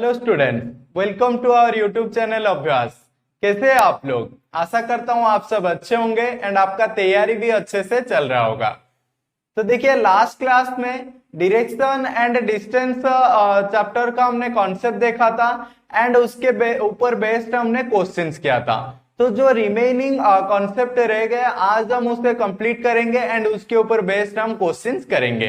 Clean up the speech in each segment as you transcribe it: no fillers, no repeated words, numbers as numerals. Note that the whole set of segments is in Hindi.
Hello student, welcome to our YouTube channel Abhyas. कैसे हैं आप लोग? आशा करता हूं आप सब अच्छे होंगे एंड आपका तैयारी भी अच्छे से चल रहा होगा। तो देखिए, लास्ट क्लास में डायरेक्शन एंड डिस्टेंस चैप्टर का हमने कॉन्सेप्ट देखा था एंड उसके ऊपर बेस्ड हमने क्वेश्चंस किया था। तो जो रिमेनिंग कॉन्सेप्ट रह गए आज हम उसे कंप्लीट करेंगे एंड उसके ऊपर बेस्ड हम क्वेश्चंस करेंगे।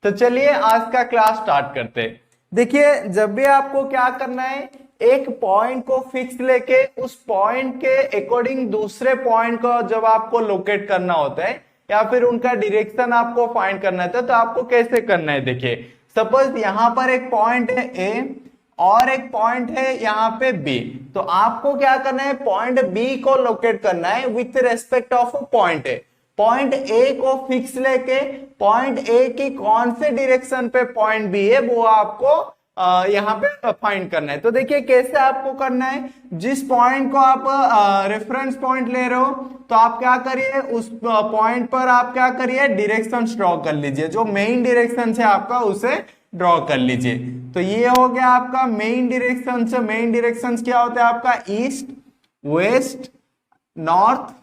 तो चलिए आज का क्लास स्टार्ट करते हैं। देखिए, जब भी आपको क्या करना है, एक पॉइंट को फिक्स लेके उस पॉइंट के अकॉर्डिंग दूसरे पॉइंट को जब आपको लोकेट करना होता है या फिर उनका डायरेक्शन आपको फाइंड करना है तो आपको कैसे करना है। देखिए, सपोज यहां पर एक पॉइंट है ए और एक पॉइंट है यहाँ पे बी, तो आपको क्या करना है, पॉइंट बी को लोकेट करना है with respect of point A. Point A को फिक्स लेके पॉइंट ए की कौन से डायरेक्शन पे पॉइंट बी है वो आपको यहाँ पे फाइंड करना है। तो देखिए कैसे आपको करना है, जिस पॉइंट को आप रेफरेंस पॉइंट ले रहे हो तो आप क्या करिए, उस पॉइंट पर आप क्या करिए, डायरेक्शन ड्रॉ कर लीजिए। जो मेन डायरेक्शन है आपका उसे ड्रॉ कर लीजिए। तो ये हो गया आपका मेन डायरेक्शन। से मेन डायरेक्शन क्या होता है आपका, east, west, north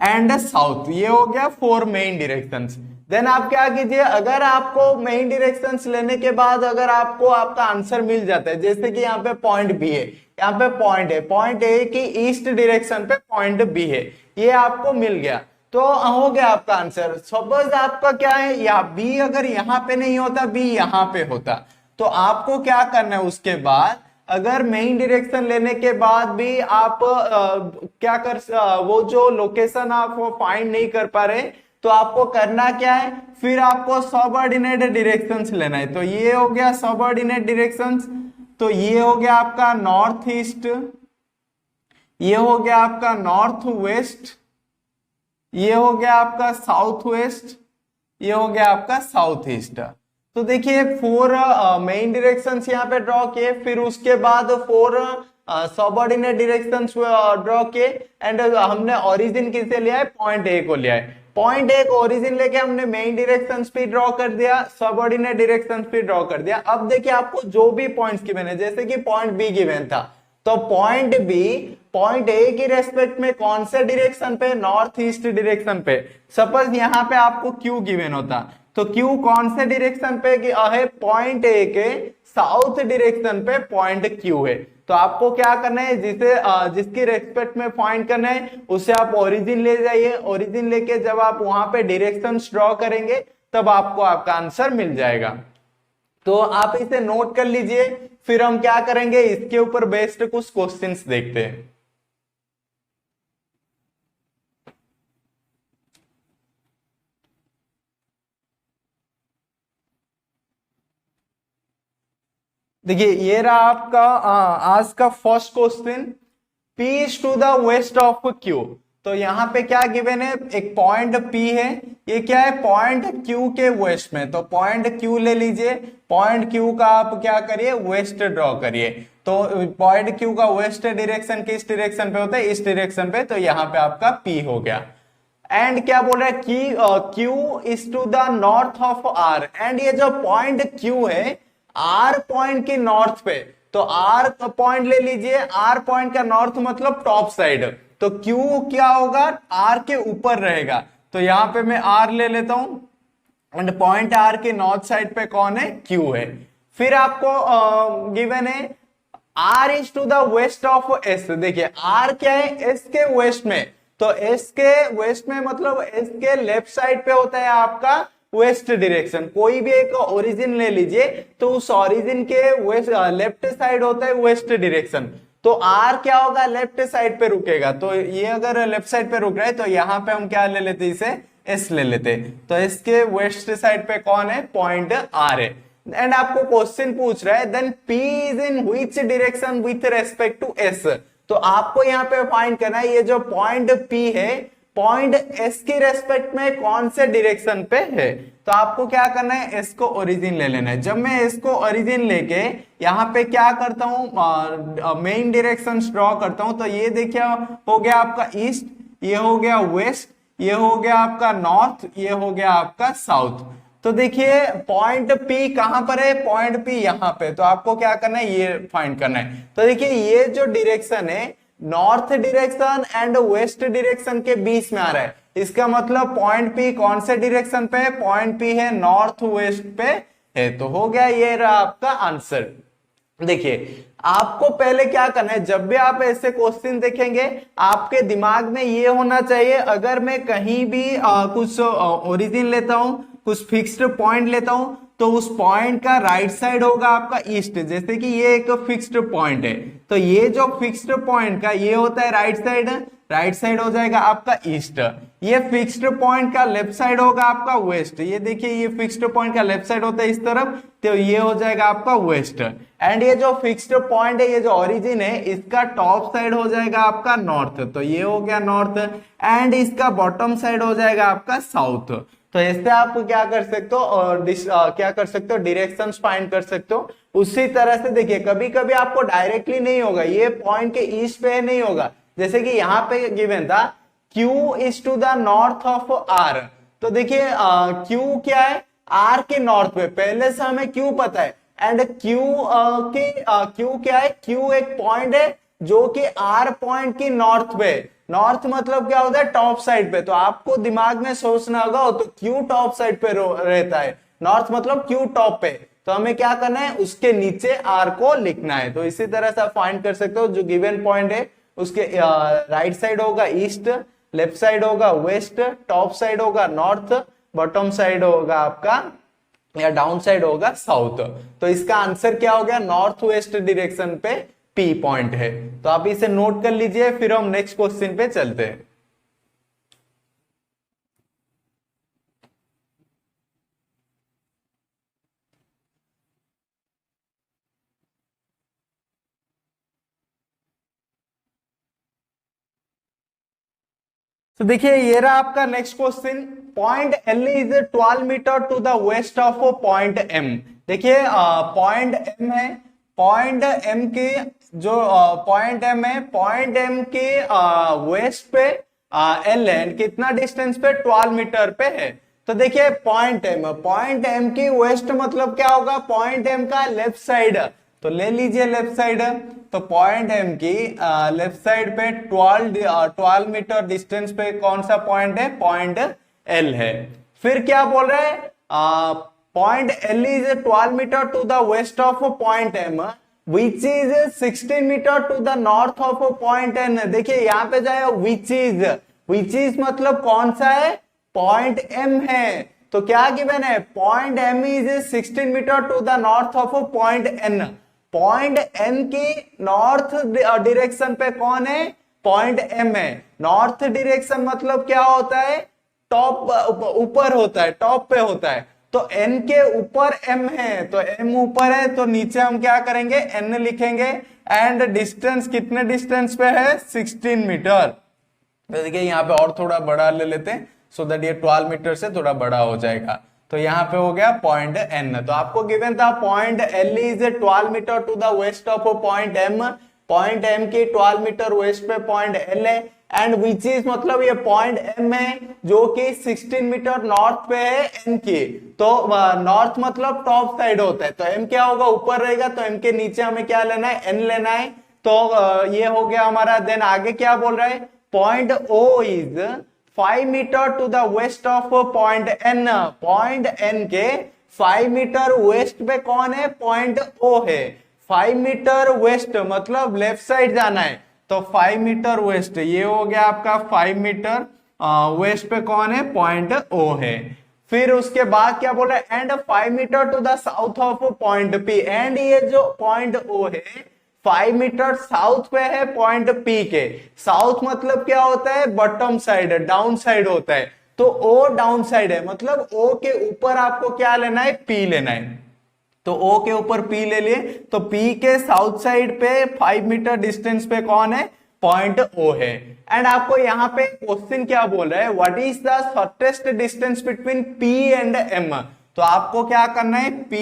and south. ये हो गया 4 मेन डायरेक्शंस। देन आप क्या कीजिए, अगर आपको मेन डायरेक्शंस लेने के बाद अगर आपको आपका आंसर मिल जाता है, जैसे कि यहाँ पे पॉइंट बी है, यहाँ पे पॉइंट है, पॉइंट ए की ईस्ट डायरेक्शन पे पॉइंट बी है, ये आपको मिल गया तो हो गया आपका आंसर। सपोज आपका क्या है, या बी अगर यहाँ पे नहीं होता, बी यहाँ पे होता, तो आपको क्या करना है, उसके बाद अगर मेन डायरेक्शन लेने के बाद भी आप क्या कर वो जो लोकेशन आप वो फाइंड नहीं कर पा रहे, तो आपको करना क्या है, फिर आपको सबऑर्डिनेट डायरेक्शंस लेना है। तो ये हो गया सबऑर्डिनेट डायरेक्शंस। तो ये हो गया आपका नॉर्थ ईस्ट, ये हो गया आपका नॉर्थ वेस्ट, ये हो गया आपका साउथ वेस्ट, ये हो गया आपका साउथ ईस्ट। तो देखिए 4 मेन डायरेक्शंस यहाँ पे ड्रॉ किए, फिर उसके बाद 4 सबऑर्डिनेट डायरेक्शंस ड्रॉ किए एंड हमने ओरिजिन किसे लिया है, पॉइंट ए को लिया है। पॉइंट ए को ओरिजिन लेके हमने मेन डायरेक्शंस भी ड्रॉ कर दिया, सबऑर्डिनेट डायरेक्शंस भी ड्रॉ कर दिया। अब देखिए आपको जो भी पॉइंट्स गिवन है, जैसे कि पॉइंट बी गिवन था, तो पॉइंट बी पॉइंट ए की रेस्पेक्ट में कौन से डायरेक्शन पे, नॉर्थ ईस्ट डायरेक्शन पे। सपोज यहाँ पे आपको क्यू गिवन होता, तो क्यू कौन से डायरेक्शन पे है, पॉइंट ए के साउथ डायरेक्शन पे पॉइंट क्यू है। तो आपको क्या करना है, जिसकी रेस्पेक्ट में फाइंड करना है उसे आप ओरिजिन ले जाइए। ओरिजिन लेके जब आप वहां पे डायरेक्शन ड्रॉ करेंगे तब आपको आपका आंसर मिल जाएगा। तो आप इसे नोट कर लीजिए, फिर हम क्या करेंगे, इसके ऊपर बेस्ड कुछ क्वेश्चंस देखते हैं। देखिए ये रहा आपका आज का first question, P is to the west of Q। तो यहाँ पे क्या गिवन है, एक पॉइंट P है, ये क्या है, पॉइंट Q के वेस्ट में। तो पॉइंट Q ले लीजिए, पॉइंट Q का आप क्या करिए, वेस्ट ड्रॉ करिए। तो पॉइंट Q का वेस्ट डायरेक्शन किस डायरेक्शन पे होता है, इस डायरेक्शन पे, तो यहाँ पे आपका P हो गया। एंड क्या बोल रहा है कि Q is to the north of R, and ये जो पॉइंट Q है आर पॉइंट के नॉर्थ पे, तो आर पॉइंट ले लीजिए, आर पॉइंट का नॉर्थ मतलब टॉप साइड, तो क्यू क्या होगा, आर के ऊपर रहेगा। तो यहां पे मैं आर ले लेता हूं एंड पॉइंट आर के नॉर्थ साइड पे कौन है, क्यू है। फिर आपको गिवन है R is to the west of S. देखिए आर क्या है, एस के वेस्ट में, तो एस के वेस्ट में मतलब एस के लेफ्ट साइड पे होता है आपका वेस्ट डायरेक्शन। कोई भी एक ओरिजिन ले लीजिए, तो उस ओरिजिन के वेस्ट लेफ्ट साइड होता है वेस्ट डायरेक्शन, तो आर क्या होगा, लेफ्ट साइड पे रुकेगा। तो ये अगर लेफ्ट साइड पे रुक रहा है तो यहाँ पे हम क्या ले लेते, इसे एस ले लेते। तो एस के वेस्ट साइड पे कौन है, पॉइंट आर है। एंड आपको क्वेश्चन पूछ रहा है then P is in which direction with respect to S। तो आपको यहाँ पे फाइंड करना है, ये जो पॉइंट P है पॉइंट S की रेस्पेक्ट में कौन से डायरेक्शन पे है। तो आपको क्या करना है, S को ओरिजिन ले लेना है। जब मैं S को ओरिजिन लेके यहाँ पे क्या करता हूँ, मेन डायरेक्शन ड्रॉ करता हूँ, तो ये देखिए हो गया आपका ईस्ट, ये हो गया वेस्ट, ये हो गया आपका नॉर्थ, ये हो गया आपका साउथ। तो देखिए पॉइंट P कहां पर है, पॉइंट P यहाँ पे, तो आपको क्या करना है, ये फाइंड करना है। तो देखिए ये जो डायरेक्शन है north direction and west direction के बीच में आ रहा है, इसका मतलब पॉइंट P कौन से डायरेक्शन पे है, पॉइंट P है नॉर्थ वेस्ट पे है। तो हो गया, ये रहा आपका आंसर। देखिए आपको पहले क्या करना है, जब भी आप ऐसे क्वेश्चन देखेंगे आपके दिमाग में ये होना चाहिए, अगर मैं कहीं भी कुछ ओरिजिन लेता हूं, कुछ फिक्स्ड पॉइंट लेता हूं, तो उस पॉइंट का राइट साइड होगा आपका ईस्ट। जैसे कि ये एक फिक्स्ड पॉइंट है, तो ये जो फिक्स्ड पॉइंट का ये होता है राइट साइड, राइट साइड हो जाएगा आपका ईस्ट। ये फिक्स्ड पॉइंट का लेफ्ट साइड होगा आपका वेस्ट। ये देखिए ये फिक्स्ड पॉइंट का लेफ्ट साइड होता है इस तरफ, तो ये हो जाएगा आपका वेस्ट। एंड ये जो फिक्स्ड पॉइंट है, ये जो ओरिजिन है, इसका टॉप साइड हो जाएगा आपका नॉर्थ, तो ये हो गया नॉर्थ। एंड इसका बॉटम साइड हो जाएगा आपका साउथ। तो ऐसे आप क्या कर सकते हो, और क्या कर सकते हो, डायरेक्शंस फाइंड कर सकते हो। उसी तरह से देखिए कभी कभी आपको डायरेक्टली नहीं होगा, ये पॉइंट के ईस्ट पे नहीं होगा, जैसे कि यहाँ पे गिवन था Q is to the north of R। तो देखिए Q क्या है, R के नॉर्थ पे, पहले से हमें Q पता है। एंड Q क्या है, Q एक पॉइंट है जो कि R पॉइंट की नॉर्थ पे, नॉर्थ मतलब क्या होता है, टॉप साइड पे। तो आपको दिमाग में सोचना होगा, तो Q टॉप साइड पे रहता है, नॉर्थ मतलब Q टॉप पे, तो हमें क्या करना है, उसके नीचे R को लिखना है। तो इसी तरह से आप फाइंड कर सकते हो, जो गिवन पॉइंट है उसके राइट साइड होगा ईस्ट, लेफ्ट साइड होगा वेस्ट, टॉप साइड होगा नॉर्थ, बॉटम साइड होगा आपका या डाउन साइड होगा साउथ। तो इसका आंसर क्या हो गया, नॉर्थ वेस्ट डायरेक्शन पे P पॉइंट है। तो आप इसे नोट कर लीजिए, फिर हम नेक्स्ट क्वेश्चन पे चलते हैं। तो देखिए ये रहा आपका next question, point L is 12 metre to the west of point M। देखिए पॉइंट M है, पॉइंट M की जो पॉइंट M है, पॉइंट M के वेस्ट पे L है, कितना डिस्टेंस पे, 12 मीटर पे है। तो देखिए पॉइंट M की वेस्ट मतलब क्या होगा, पॉइंट M का लेफ्ट साइड, तो ले लीजिए लेफ्ट साइड। तो पॉइंट M की लेफ्ट साइड पे 12 मीटर डिस्टेंस पे कौन सा पॉइंट है, पॉइंट L है। फिर क्या बोल रहे हैं, point L is 12 metre to the west of point M which is 16 metre to the north of point N। देखिए यहाँ पे जाए विच इज मतलब कौन सा है, पॉइंट M है। तो क्या गिवन है, point M is 16 metre to the north of point N। Point N की नॉर्थ डायरेक्शन पे कौन है, पॉइंट M है। नॉर्थ डायरेक्शन मतलब क्या होता है, टॉप ऊपर होता है, टॉप पे होता है। तो N के ऊपर M है, तो M ऊपर है, तो नीचे हम क्या करेंगे, N लिखेंगे। एंड डिस्टेंस कितने डिस्टेंस पे है, 16 मीटर। तो देखिए यहाँ पे और थोड़ा बड़ा ले लेते हैं, सो दैट ये 12 मीटर से थोड़ा बड़ा हो जाएगा। तो यहाँ पे हो गया पॉइंट N। तो आपको गिवन था point L is 12 metre to the west of point M। Point M की 12 मीटर वेस्ट पे पॉइंट L है। एंड विच इज मतलब ये पॉइंट M है जो कि 16 मीटर नॉर्थ पे है N की। तो नॉर्थ मतलब टॉप साइड होता है, तो M क्या होगा, ऊपर रहेगा। तो M के नीचे हमें क्या लेना है, N लेना है। तो ये हो गया हमारा। देन आगे क्या बोल रहा है, point O is 5 metre to the west of point N। Point N के 5 मीटर वेस्ट पे कौन है, पॉइंट O है। 5 मीटर वेस्ट मतलब लेफ्ट साइड जाना है, तो 5 मीटर वेस्ट ये हो गया आपका 5 मीटर वेस्ट पे कौन है, पॉइंट O है। फिर उसके बाद क्या बोल रहा है, and 5 metre to the south of point P। And ये जो पॉइंट O है 5 मीटर साउथ पे है पॉइंट P के। साउथ मतलब क्या होता है, बॉटम साइड, डाउन साइड होता है। तो O डाउन साइड है, मतलब O के ऊपर आपको क्या लेना है, P लेना है। तो O के ऊपर P ले लिए, तो P के साउथ साइड पे 5 मीटर डिस्टेंस पे कौन है, पॉइंट O है। एंड आपको यहाँ पे क्वेश्चन क्या बोल रहा है, what is the shortest distance between P and M। तो आपको क्या करना है, P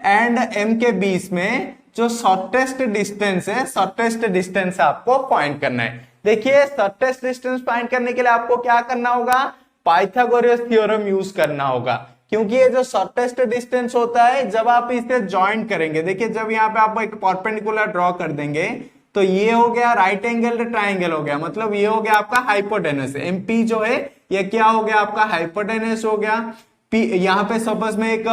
एंड M के बीच में जो शॉर्टेस्ट डिस्टेंस है, शॉर्टेस्ट डिस्टेंस आपको फाइंड करना है। देखिए शॉर्टेस्ट डिस्टेंस फाइंड करने के लिए आपको क्या करना होगा, पाइथागोरस थ्योरम यूज करना होगा। क्योंकि ये जो शॉर्टेस्ट डिस्टेंस होता है जब आप इसे ज्वाइन करेंगे, देखिए जब यहाँ पे आप एक परपेंडिकुलर ड्रॉ कर देंगे तो ये हो गया राइट एंगल ट्राइंगल हो गया, मतलब ये हो गया आपका हाइपोटेनस। एमपी जो है ये क्या हो गया आपका हाइपोटेनस हो गया। पी यहाँ पे सपोज मैं एक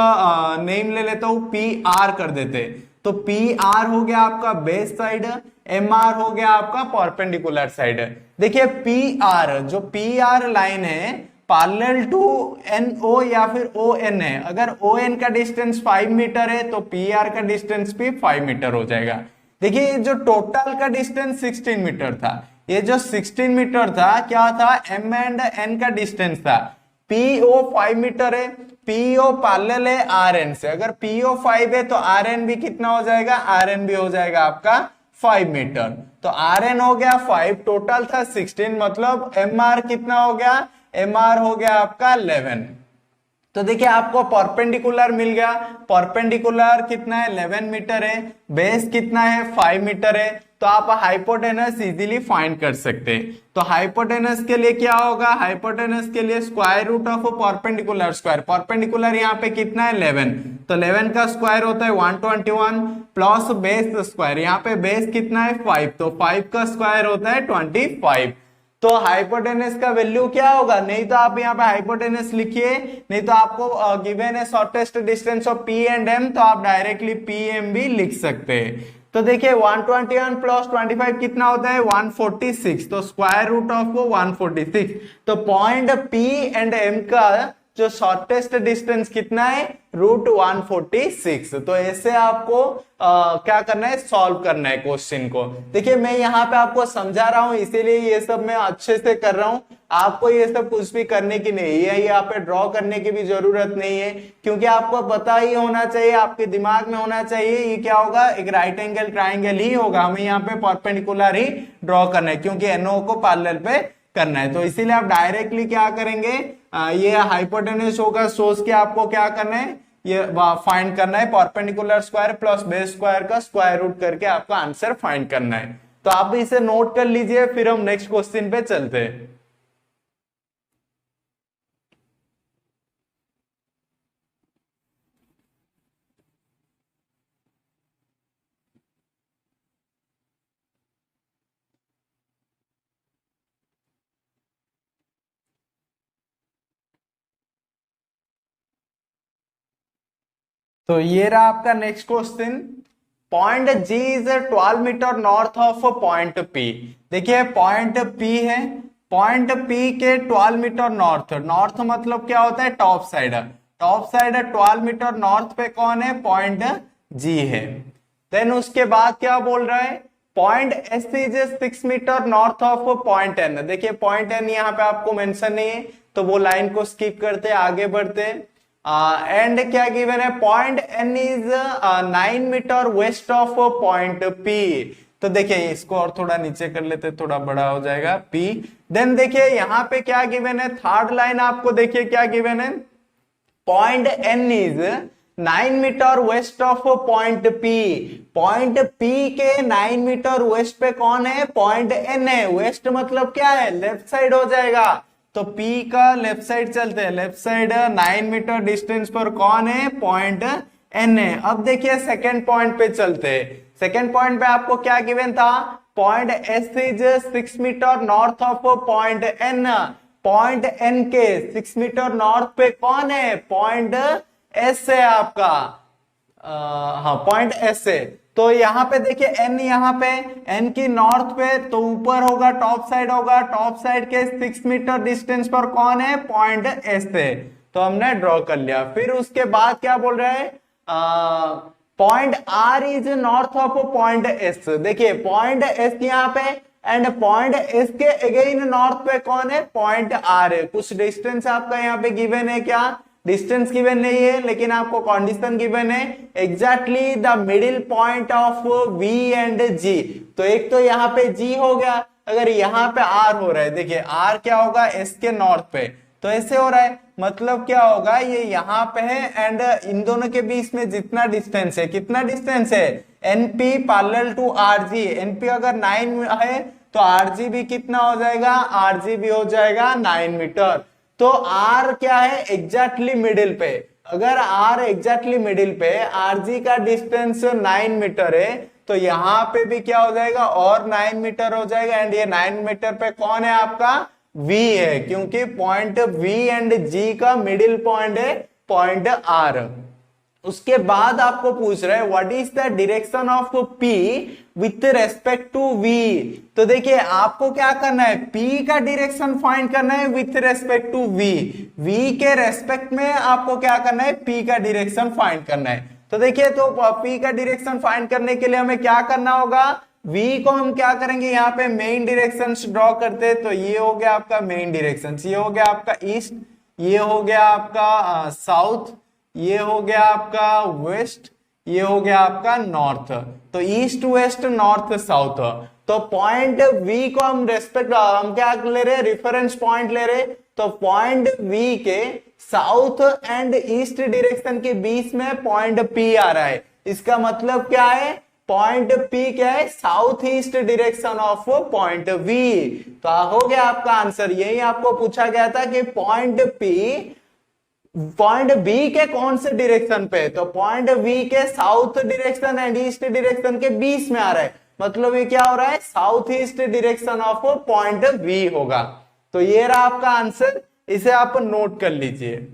नेम ले लेता हूं, पी आर कर देते, तो पी आर हो गया आपका बेस साइड, एम आर हो गया आपका परपेंडिकुलर साइड। देखिए पी आर, जो पी आर लाइन है पैरेलल टू एन ओ या फिर ओ एन है, अगर ओ एन का डिस्टेंस 5 मीटर है तो पी आर का डिस्टेंस भी 5 मीटर हो जाएगा। देखिए जो टोटल का डिस्टेंस 16 मीटर था, ये जो 16 मीटर था क्या था, एम एंड एन का डिस्टेंस था। पीओ 5 मीटर है, पीओ पैरेलल है आर एन से, अगर पीओ 5 है तो आर एन भी कितना हो जाएगा, आर एन भी हो जाएगा आपका 5 मीटर। तो आर एन हो गया 5, टोटल था 16, मतलब एम आर कितना हो गया, एम आर हो गया आपका 11। तो देखिए आपको परपेंडिकुलर मिल गया, परपेंडिकुलर कितना है 11 मीटर है, बेस कितना है 5 मीटर है, तो आप हाइपोटेनस इजीली फाइंड कर सकते हैं। तो हाइपोटेनस के लिए क्या होगा, हाइपोटेनस के लिए square root of perpendicular square, perpendicular यहाँ पे कितना है 11, तो 11 का स्क्वायर होता है 121 प्लस बेस स्क्वायर, यहाँ पे बेस कितना है 5, तो 5 का स्क्वायर होता है 25। तो हाइपोटेनस का वैल्यू क्या होगा, नहीं तो आप यहाँ पे हाइपोटेनस लिखिए, नहीं तो आपको गिवन है shortest distance of P and M, तो आप डायरेक्टली पी एम भी लिख सकते हैं। तो देखिए 121 प्लस 25 कितना होता है 146, तो स्क्वायर रूट ऑफ 146, तो पॉइंट पी एंड एम का जो शॉर्टेस्ट डिस्टेंस कितना है रूट 146। तो ऐसे आपको क्या करना है, सॉल्व करना है क्वेश्चन को। देखिए मैं यहाँ पे आपको समझा रहा हूँ इसीलिए ये सब मैं अच्छे से कर रहा हूँ, आपको ये सब कुछ भी करने की नहीं है, यहाँ पे ड्रॉ करने की भी जरूरत नहीं है, क्योंकि आपको पता ही होना चाहिए, आपके दिमाग में होना चाहिए ये क्या होगा, एक राइट एंगल ट्राइंगल ही होगा, हमें यहाँ पे परपेंडिकुलर ही ड्रॉ करना है क्योंकि एनओ को पैरेलल पे करना है। तो इसीलिए आप डायरेक्टली क्या करेंगे, ये हाइपोटेनस होगा, सोच के आपको क्या करना है, ये फाइंड करना है, perpendicular square plus base square का स्क्वायर रूट करके आपका आंसर फाइंड करना है। तो आप इसे नोट कर लीजिए, फिर हम नेक्स्ट क्वेश्चन पे चलते हैं। तो ये रहा आपका next question, point G is 12 metre north of point P. देखिए पॉइंट पी है, पॉइंट पी के 12 मीटर नॉर्थ, नॉर्थ मतलब क्या होता है top side, top side 12 metre north पे कौन है, पॉइंट जी है। देन उसके बाद क्या बोल रहा है, point S is 6 metre north of point N. देखिए पॉइंट एन यहाँ पे आपको मेंशन नहीं है तो वो लाइन को स्किप करते आगे बढ़ते। एंड क्या गिवन है, point N is 9 metre west of point P. तो देखिए इसको और थोड़ा नीचे कर लेते, थोड़ा बड़ा हो जाएगा पी। देन देखिए यहाँ पे क्या गिवन है, थर्ड लाइन आपको देखिए क्या गिवन है, point N is 9 metre west of point P. Point P के 9 मीटर वेस्ट पे कौन है, पॉइंट एन है। वेस्ट मतलब क्या है, लेफ्ट साइड हो जाएगा, तो P का लेफ्ट साइड चलते हैं, लेफ्ट साइड 9 मीटर डिस्टेंस पर कौन है, पॉइंट N है। अब देखिए सेकंड पॉइंट पे चलते हैं, सेकंड पॉइंट पे आपको क्या गिवन था, point S is 6 metre north of point N। Point N के 6 मीटर नॉर्थ पे कौन है, पॉइंट S है आपका, हाँ पॉइंट S है। तो यहाँ पे देखिए n, यहाँ पे n की नॉर्थ पे, तो ऊपर होगा टॉप साइड होगा, टॉप साइड के 6 मीटर डिस्टेंस पर कौन है, पॉइंट S है। तो हमने ड्रॉ कर लिया। फिर उसके बाद क्या बोल रहे हैं, point R is north of point S। देखिए पॉइंट S यहाँ पे एंड पॉइंट S के अगेन नॉर्थ पे कौन है, पॉइंट R है। कुछ डिस्टेंस आपका यहाँ पे गिवन है, क्या डिस्टेंस गिवन नहीं है लेकिन आपको कंडीशन गिवन है, exactly the middle point of V and G। तो एक तो यहाँ पे G हो गया, अगर यहाँ पे R हो रहा है, देखिए R क्या होगा, S के नॉर्थ पे, तो ऐसे हो रहा है, मतलब क्या होगा, ये यहाँ पे है एंड इन दोनों के बीच में जितना डिस्टेंस है, कितना डिस्टेंस है, NP parallel to RG। NP अगर 9 है तो RG भी कितना हो जाएगा, RG भी हो जाएगा 9 मीटर। तो आर क्या है, एग्जैक्टली मिडिल पे। अगर आर एग्जैक्टली मिडिल पे, आरजी का डिस्टेंस 9 मीटर है, तो यहाँ पे भी क्या हो जाएगा, और 9 मीटर हो जाएगा। एंड ये 9 मीटर पे कौन है आपका, V है, क्योंकि पॉइंट V एंड G का मिडिल पॉइंट है पॉइंट R। उसके बाद आपको पूछ रहा है what is the direction of P with respect to V। तो देखिए आपको क्या करना है, P का डायरेक्शन फाइंड करना है with respect to V। V के रेस्पेक्ट में आपको क्या करना है, P का डायरेक्शन फाइंड करना है। तो देखिए, तो P का डायरेक्शन फाइंड करने के लिए हमें क्या करना होगा, V को हम क्या करेंगे, यहाँ पे मेन डायरेक्शन ड्रॉ करते हैं। तो ये हो गया आपका मेन डायरेक्शन, ये हो गया आपका ईस्ट, ये हो गया आपका साउथ, ये हो गया आपका वेस्ट, ये हो गया आपका नॉर्थ। तो ईस्ट वेस्ट नॉर्थ साउथ। तो पॉइंट V को हम हम क्या ले रहे हैं, रेफरेंस पॉइंट ले रहे। तो पॉइंट V के साउथ एंड ईस्ट डायरेक्शन के बीच में पॉइंट P आ रहा है। इसका मतलब क्या है, पॉइंट P क्या है, south east direction of point V। तो हो गया आपका आंसर। यही आपको पूछा गया था कि पॉइंट P पॉइंट B के कौन से डायरेक्शन पे, तो पॉइंट V के south direction and east direction के बीच में आ रहा है। मतलब ये क्या हो रहा है, south east direction of point V होगा। तो ये रहा आपका आंसर, इसे आप नोट कर लीजिए।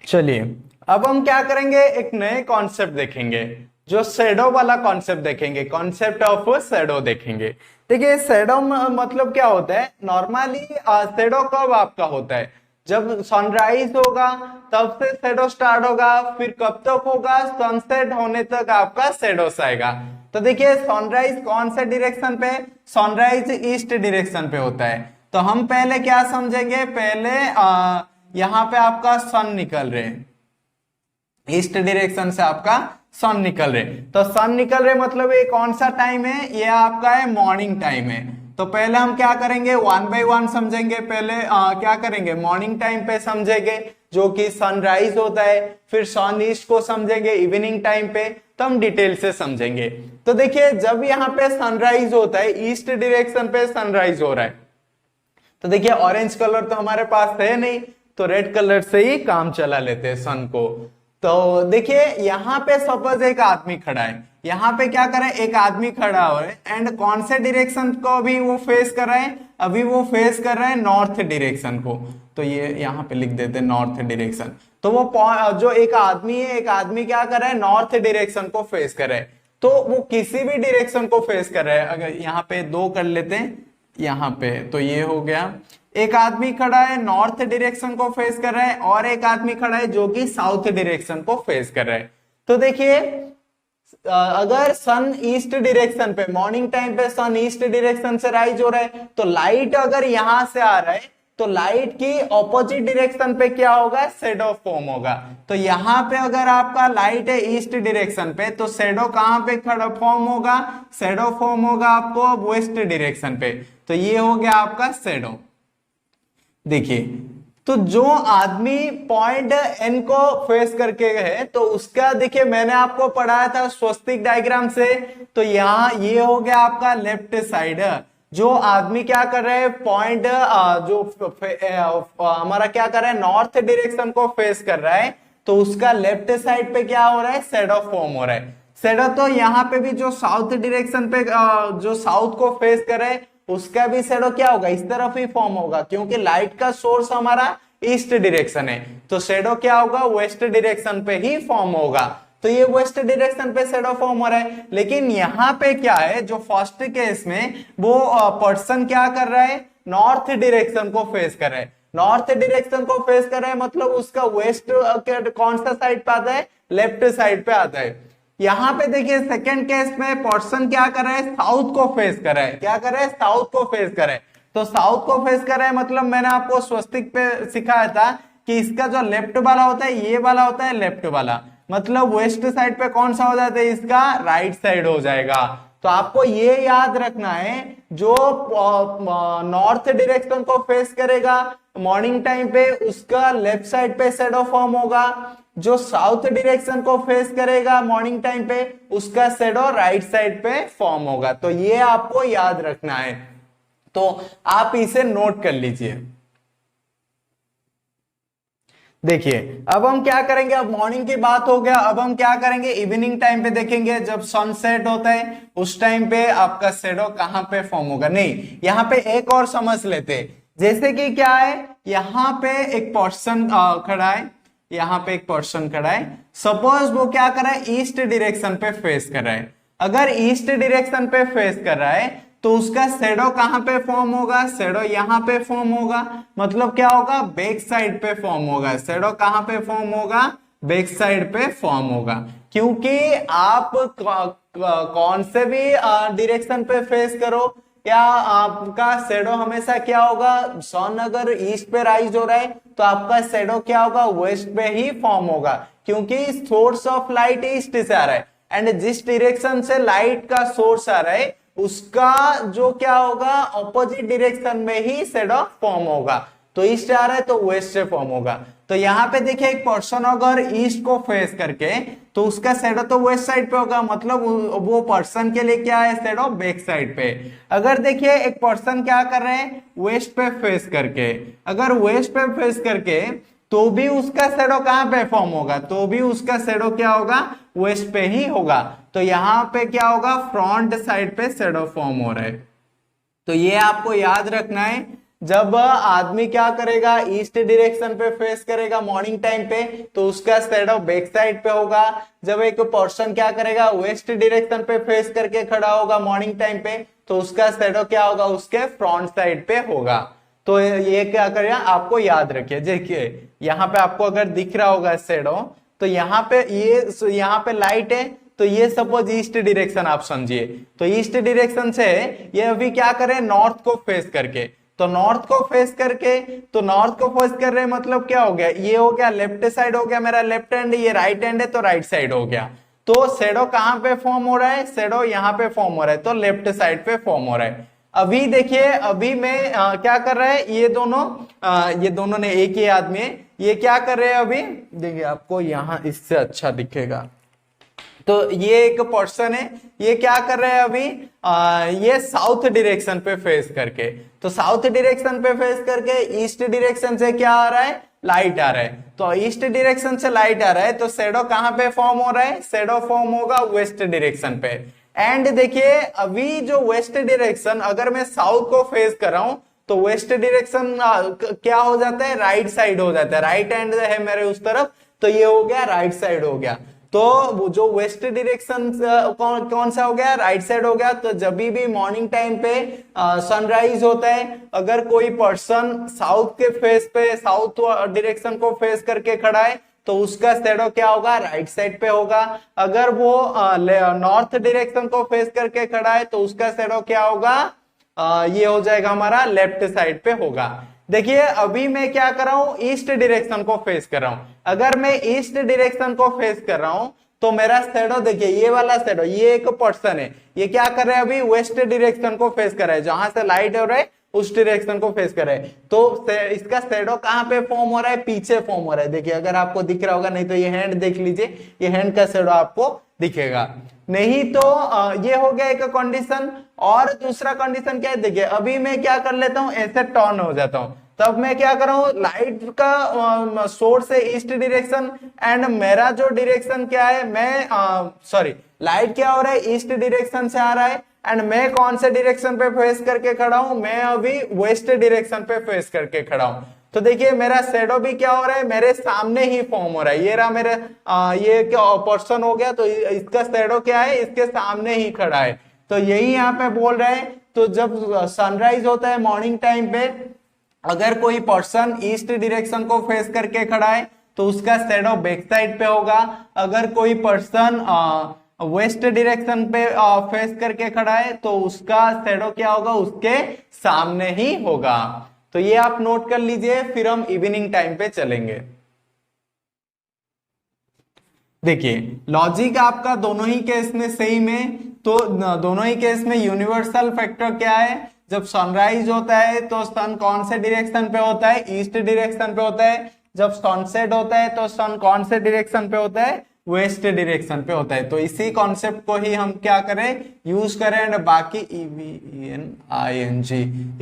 चलिए अब हम क्या करेंगे, एक नए कॉन्सेप्ट देखेंगे, जो शैडो वाला कॉन्सेप्ट देखेंगे, कॉन्सेप्ट ऑफ शैडो देखेंगे। देखिए शैडो मतलब क्या होता है, नॉर्मली शैडो कब आपका होता है, जब सनराइज होगा तब से शैडो स्टार्ट होगा, फिर कब तक होगा, सनसेट होने तक आपका शैडोस आएगा। तो देखिए सनराइज कौन से डायरेक्शन पे, सनराइज ईस्ट डायरेक्शन पे होता है। तो हम पहले क्या समझेंगे, पहले यहाँ पे आपका सन निकल रहे, ईस्ट डायरेक्शन से आपका सन निकल रहे। तो सन निकल रहे मतलब ये कौन सा टाइम है, ये आपका है मॉर्निंग टाइम है। तो पहले हम क्या करेंगे, वन बाय वन समझेंगे। पहले क्या करेंगे, मॉर्निंग टाइम पे समझेंगे जो कि सनराइज होता है, फिर सन ईस्ट को समझेंगे इवनिंग टाइम पे, तो हम डिटेल से समझेंगे। तो देखिए जब यहाँ पे सनराइज होता है, ईस्ट डायरेक्शन पे सनराइज हो रहा है, तो देखिए ऑरेंज कलर तो हमारे पास है नहीं, तो रेड कलर से ही काम चला लेते हैं सन को। तो देखिए यहाँ पे सपोज एक आदमी खड़ा है, यहाँ पे क्या करे, एक आदमी खड़ा हो है एंड कौन से डायरेक्शन को अभी वो फेस कर रहे हैं, अभी वो फेस कर रहे हैं नॉर्थ डायरेक्शन को। तो ये यहाँ पे लिख देते हैं नॉर्थ डायरेक्शन। तो वो जो एक आदमी है, एक आदमी क्या कर रहा है, नॉर्थ डायरेक्शन को फेस कर रहा है। तो वो किसी भी डायरेक्शन को फेस कर रहा है, अगर यहाँ पे दो कर लेते हैं यहाँ पे, तो ये हो गया, एक आदमी खड़ा है नॉर्थ डायरेक्शन को फेस कर रहा है, और एक आदमी खड़ा है जो कि साउथ डायरेक्शन को फेस कर रहा है। तो देखिए अगर सन ईस्ट डायरेक्शन पे, मॉर्निंग टाइम पे सन ईस्ट डायरेक्शन से राइज हो रहा है, तो लाइट अगर यहां से आ रहा है, तो लाइट की ऑपोजिट डायरेक्शन पे क्या होगा, शैडो फॉर्म होगा। तो यहाँ पे अगर आपका लाइट है ईस्ट डायरेक्शन पे, तो शैडो कहां पे खड़ा फॉर्म होगा, शैडो फॉर्म होगा आपको वेस्ट डायरेक्शन पे। तो ये हो गया आपका शैडो। देखिए तो जो आदमी पॉइंट एन को फेस करके है, तो उसका देखिए मैंने आपको पढ़ाया था स्वस्तिक डायग्राम से। तो यहाँ ये हो गया आपका लेफ्ट साइड, जो आदमी क्या कर रहे हैं, पॉइंट जो हमारा क्या कर रहा है, नॉर्थ डायरेक्शन को फेस कर रहा है, तो उसका लेफ्ट साइड पे क्या हो रहा है, शैडो फॉर्म हो रहा है। शैडो तो यहाँ पे भी जो साउथ डायरेक्शन पे जो साउथ को फेस कर रहे हैं, उसका भी शैडो क्या होगा, इस तरफ ही फॉर्म होगा, क्योंकि लाइट का सोर्स हमारा ईस्ट डायरेक्शन है। तो शैडो क्या होगा, वेस्ट डायरेक्शन पे ही फॉर्म होगा। तो ये वेस्ट डायरेक्शन पे शैडो फॉर्म हो रहा है। लेकिन यहाँ पे क्या है, जो फर्स्ट केस में वो पर्सन क्या कर रहा है, नॉर्थ डायरेक्शन को फेस कर रहा है। नॉर्थ डायरेक्शन को फेस कर रहा है मतलब उसका वेस्ट कौन सा साइड पे आता है, लेफ्ट साइड पे आता है। यहाँ पे देखिए सेकंड केस में पर्सन क्या कर रहा है, साउथ को फेस कर रहा है। क्या कर रहा है, साउथ को फेस कर रहा है। तो साउथ को फेस कर रहा है मतलब मैंने आपको स्वस्तिक पे सिखाया था कि इसका जो लेफ्ट वाला होता है, ये वाला होता है लेफ्ट वाला, मतलब वेस्ट साइड पे कौन सा हो जाता है, इसका राइट साइड हो जाएगा। तो आपको ये याद रखना है, जो नॉर्थ डायरेक्शन को फेस करेगा मॉर्निंग टाइम पे उसका लेफ्ट साइड पे शैडो फॉर्म होगा, जो साउथ डायरेक्शन को फेस करेगा मॉर्निंग टाइम पे उसका शैडो राइट साइड पे फॉर्म होगा। तो ये आपको याद रखना है, तो आप इसे नोट कर लीजिए। देखिए अब हम क्या करेंगे, अब मॉर्निंग की बात हो गया, अब हम क्या करेंगे इवनिंग टाइम पे देखेंगे, जब सनसेट होता है उस टाइम पे आपका शैडो कहां पे फॉर्म होगा। नहीं, यहाँ पे एक और समझ लेते, जैसे कि क्या है, यहाँ पे एक पर्सन खड़ा है, यहाँ पे एक पर्सन खड़ा है, सपोज वो क्या कर रहा है ईस्ट डायरेक्शन पे फेस कर रहा है। अगर ईस्ट डायरेक्शन पे फेस कर रहा है तो उसका शैडो कहां पे फॉर्म होगा, शैडो यहां पे फॉर्म होगा, मतलब क्या होगा बैक साइड पे फॉर्म होगा। शैडो कहां पे फॉर्म होगा, बैक साइड पे फॉर्म होगा, क्योंकि आप कौन से भी डायरेक्शन पे फेस करो, क्या आपका शैडो हमेशा क्या होगा, सन अगर ईस्ट पे राइज हो रहा है तो आपका शैडो क्या होगा वेस्ट पे ही फॉर्म होगा, क्योंकि सोर्स ऑफ लाइट ईस्ट से आ रहा है, एंड जिस डायरेक्शन से लाइट का सोर्स आ रहा है उसका जो क्या होगा ऑपोजिट डायरेक्शन में ही शैडो फॉर्म होगा। तो ईस्ट आ रहा है तो वेस्ट से फॉर्म होगा। तो यहाँ पे देखिए एक पर्सन अगर ईस्ट को फेस करके तो उसका शैडो तो वेस्ट साइड पे होगा, मतलब वो पर्सन के लिए क्या है शैडो बैक साइड पे। अगर देखिए एक पर्सन क्या कर रहे हैं वेस्ट पे फेस करके, अगर वेस्ट पे फेस करके तो भी उसका शैडो कहां पे फॉर्म होगा, तो भी उसका शैडो क्या होगा वेस्ट पे ही होगा। तो यहाँ पे क्या होगा फ्रंट साइड पे शैडो फॉर्म हो रहा है। तो ये आपको याद रखना है, जब आदमी क्या करेगा ईस्ट डायरेक्शन पे फेस करेगा मॉर्निंग टाइम पे तो उसका शैडो बैक साइड पे होगा। जब एक पर्सन क्या करेगा वेस्ट डायरेक्शन पे फेस करके खड़ा होगा मॉर्निंग टाइम पे तो उसका शैडो क्या होगा उसके फ्रंट साइड पे होगा। तो ये क्या करेगा आपको याद रखिए। देखिए यहाँ पे आपको अगर दिख रहा होगा शैडो, तो यहाँ पे ये यहाँ पे लाइट है, तो ये सपोज ईस्ट डायरेक्शन आप समझिए, तो ईस्ट डायरेक्शन से ये अभी क्या करे नॉर्थ को फेस करके, तो नॉर्थ को फेस करके, तो नॉर्थ को फेस कर रहे मतलब क्या हो गया, ये हो गया लेफ्ट साइड हो गया मेरा लेफ्ट हैंड, ये राइट हैंड है तो राइट साइड हो गया। तो शैडो कहां पे फॉर्म हो रहा है, शैडो यहाँ पे फॉर्म हो रहा है, तो लेफ्ट साइड पे फॉर्म हो रहा है। अभी देखिए अभी मैं क्या कर रहा है ये दोनों ने एक ही आदमी है, ये क्या कर रहे हैं अभी देखिए आपको यहाँ इससे अच्छा दिखेगा। तो ये एक पर्सन है, ये क्या कर रहे हैं अभी ये साउथ डायरेक्शन पे फेस करके, तो साउथ डायरेक्शन पे फेस करके ईस्ट डायरेक्शन से क्या आ रहा है लाइट आ रहा है, तो ईस्ट डायरेक्शन से लाइट आ रहा है तो शैडो कहां पे फॉर्म हो रहा है, शैडो फॉर्म होगा वेस्ट डायरेक्शन पे। एंड देखिए अभी जो वेस्ट डायरेक्शन अगर मैं साउथ को फेस कर रहा हूं तो वेस्ट डायरेक्शन क्या हो जाता है राइट साइड हो जाता है, राइट हैंड है मेरे उस तरफ, तो ये हो गया राइट साइड हो गया। तो जो वेस्ट डायरेक्शन कौन सा हो गया राइट साइड हो गया। तो जब भी मॉर्निंग टाइम पे सनराइज होता है अगर कोई पर्सन साउथ के फेस पे साउथ डायरेक्शन को फेस करके खड़ा है तो उसका शैडो क्या होगा राइट साइड पे होगा। अगर वो नॉर्थ डायरेक्शन को फेस करके खड़ा है तो उसका शैडो क्या होगा ये हो जाएगा हमारा लेफ्ट साइड पे होगा। देखिए अभी मैं क्या कर रहा हूं ईस्ट डायरेक्शन को फेस कर रहा हूं, अगर मैं ईस्ट डायरेक्शन को फेस कर रहा हूं तो मेरा शैडो देखिए ये वाला शैडो, ये एक पर्सन है, ये क्या कर रहा है अभी वेस्ट डायरेक्शन को फेस कर रहा है, जहां से लाइट हो रहा है उस डायरेक्शन को फेस कर रहा है। तो इसका शैडो कहां पे फॉर्म हो रहा है पीछे फॉर्म हो रहा है। देखिए अगर आपको दिख रहा होगा, नहीं तो ये हैंड देख लीजिए, ये हैंड का शैडो आपको दिखेगा। नहीं तो ये हो गया एक कंडीशन। और दूसरा कंडीशन क्या है देखिए अभी मैं क्या कर लेता हूं ऐसे टर्न हो जाता हूं, तब मैं क्या कर रहा हूं लाइट का सोर्स है ईस्ट डायरेक्शन एंड मेरा जो डायरेक्शन क्या है मैं सॉरी लाइट क्या हो रहा है ईस्ट डायरेक्शन से आ रहा है एंड मैं कौन से डायरेक्शन पे फेस करके खड़ा हूं, मैं अभी वेस्ट डायरेक्शन पे फेस करके खड़ा हूं। तो देखिए मेरा शैडो भी क्या हो रहा है मेरे सामने ही फॉर्म हो रहा है, ये रहा मेरे ये क्या पर्सन हो गया, तो इसका शैडो क्या है इसके सामने ही खड़ा है। तो यही यहाँ पे बोल रहे हैं। तो जब सनराइज होता है मॉर्निंग टाइम पे अगर कोई पर्सन ईस्ट डायरेक्शन को फेस करके खड़ा है तो उसका शैडो बैक साइड पे होगा। अगर कोई पर्सन वेस्ट डायरेक्शन पे फेस करके खड़ा है तो उसका शैडो क्या होगा उसके सामने ही होगा। तो ये आप नोट कर लीजिए, फिर हम इवनिंग टाइम पे चलेंगे। देखिए लॉजिक आपका दोनों ही केस में सेम है। तो दोनों ही केस में यूनिवर्सल फैक्टर क्या है, जब सनराइज होता है तो सन कौन से डायरेक्शन पे होता है, ईस्ट डायरेक्शन पे होता है। जब सनसेट होता है तो सन कौन से डायरेक्शन पे होता है, वेस्ट डायरेक्शन पे होता है। तो इसी कॉन्सेप्ट को ही हम क्या करें, यूज करें। एंड बाकी EVENING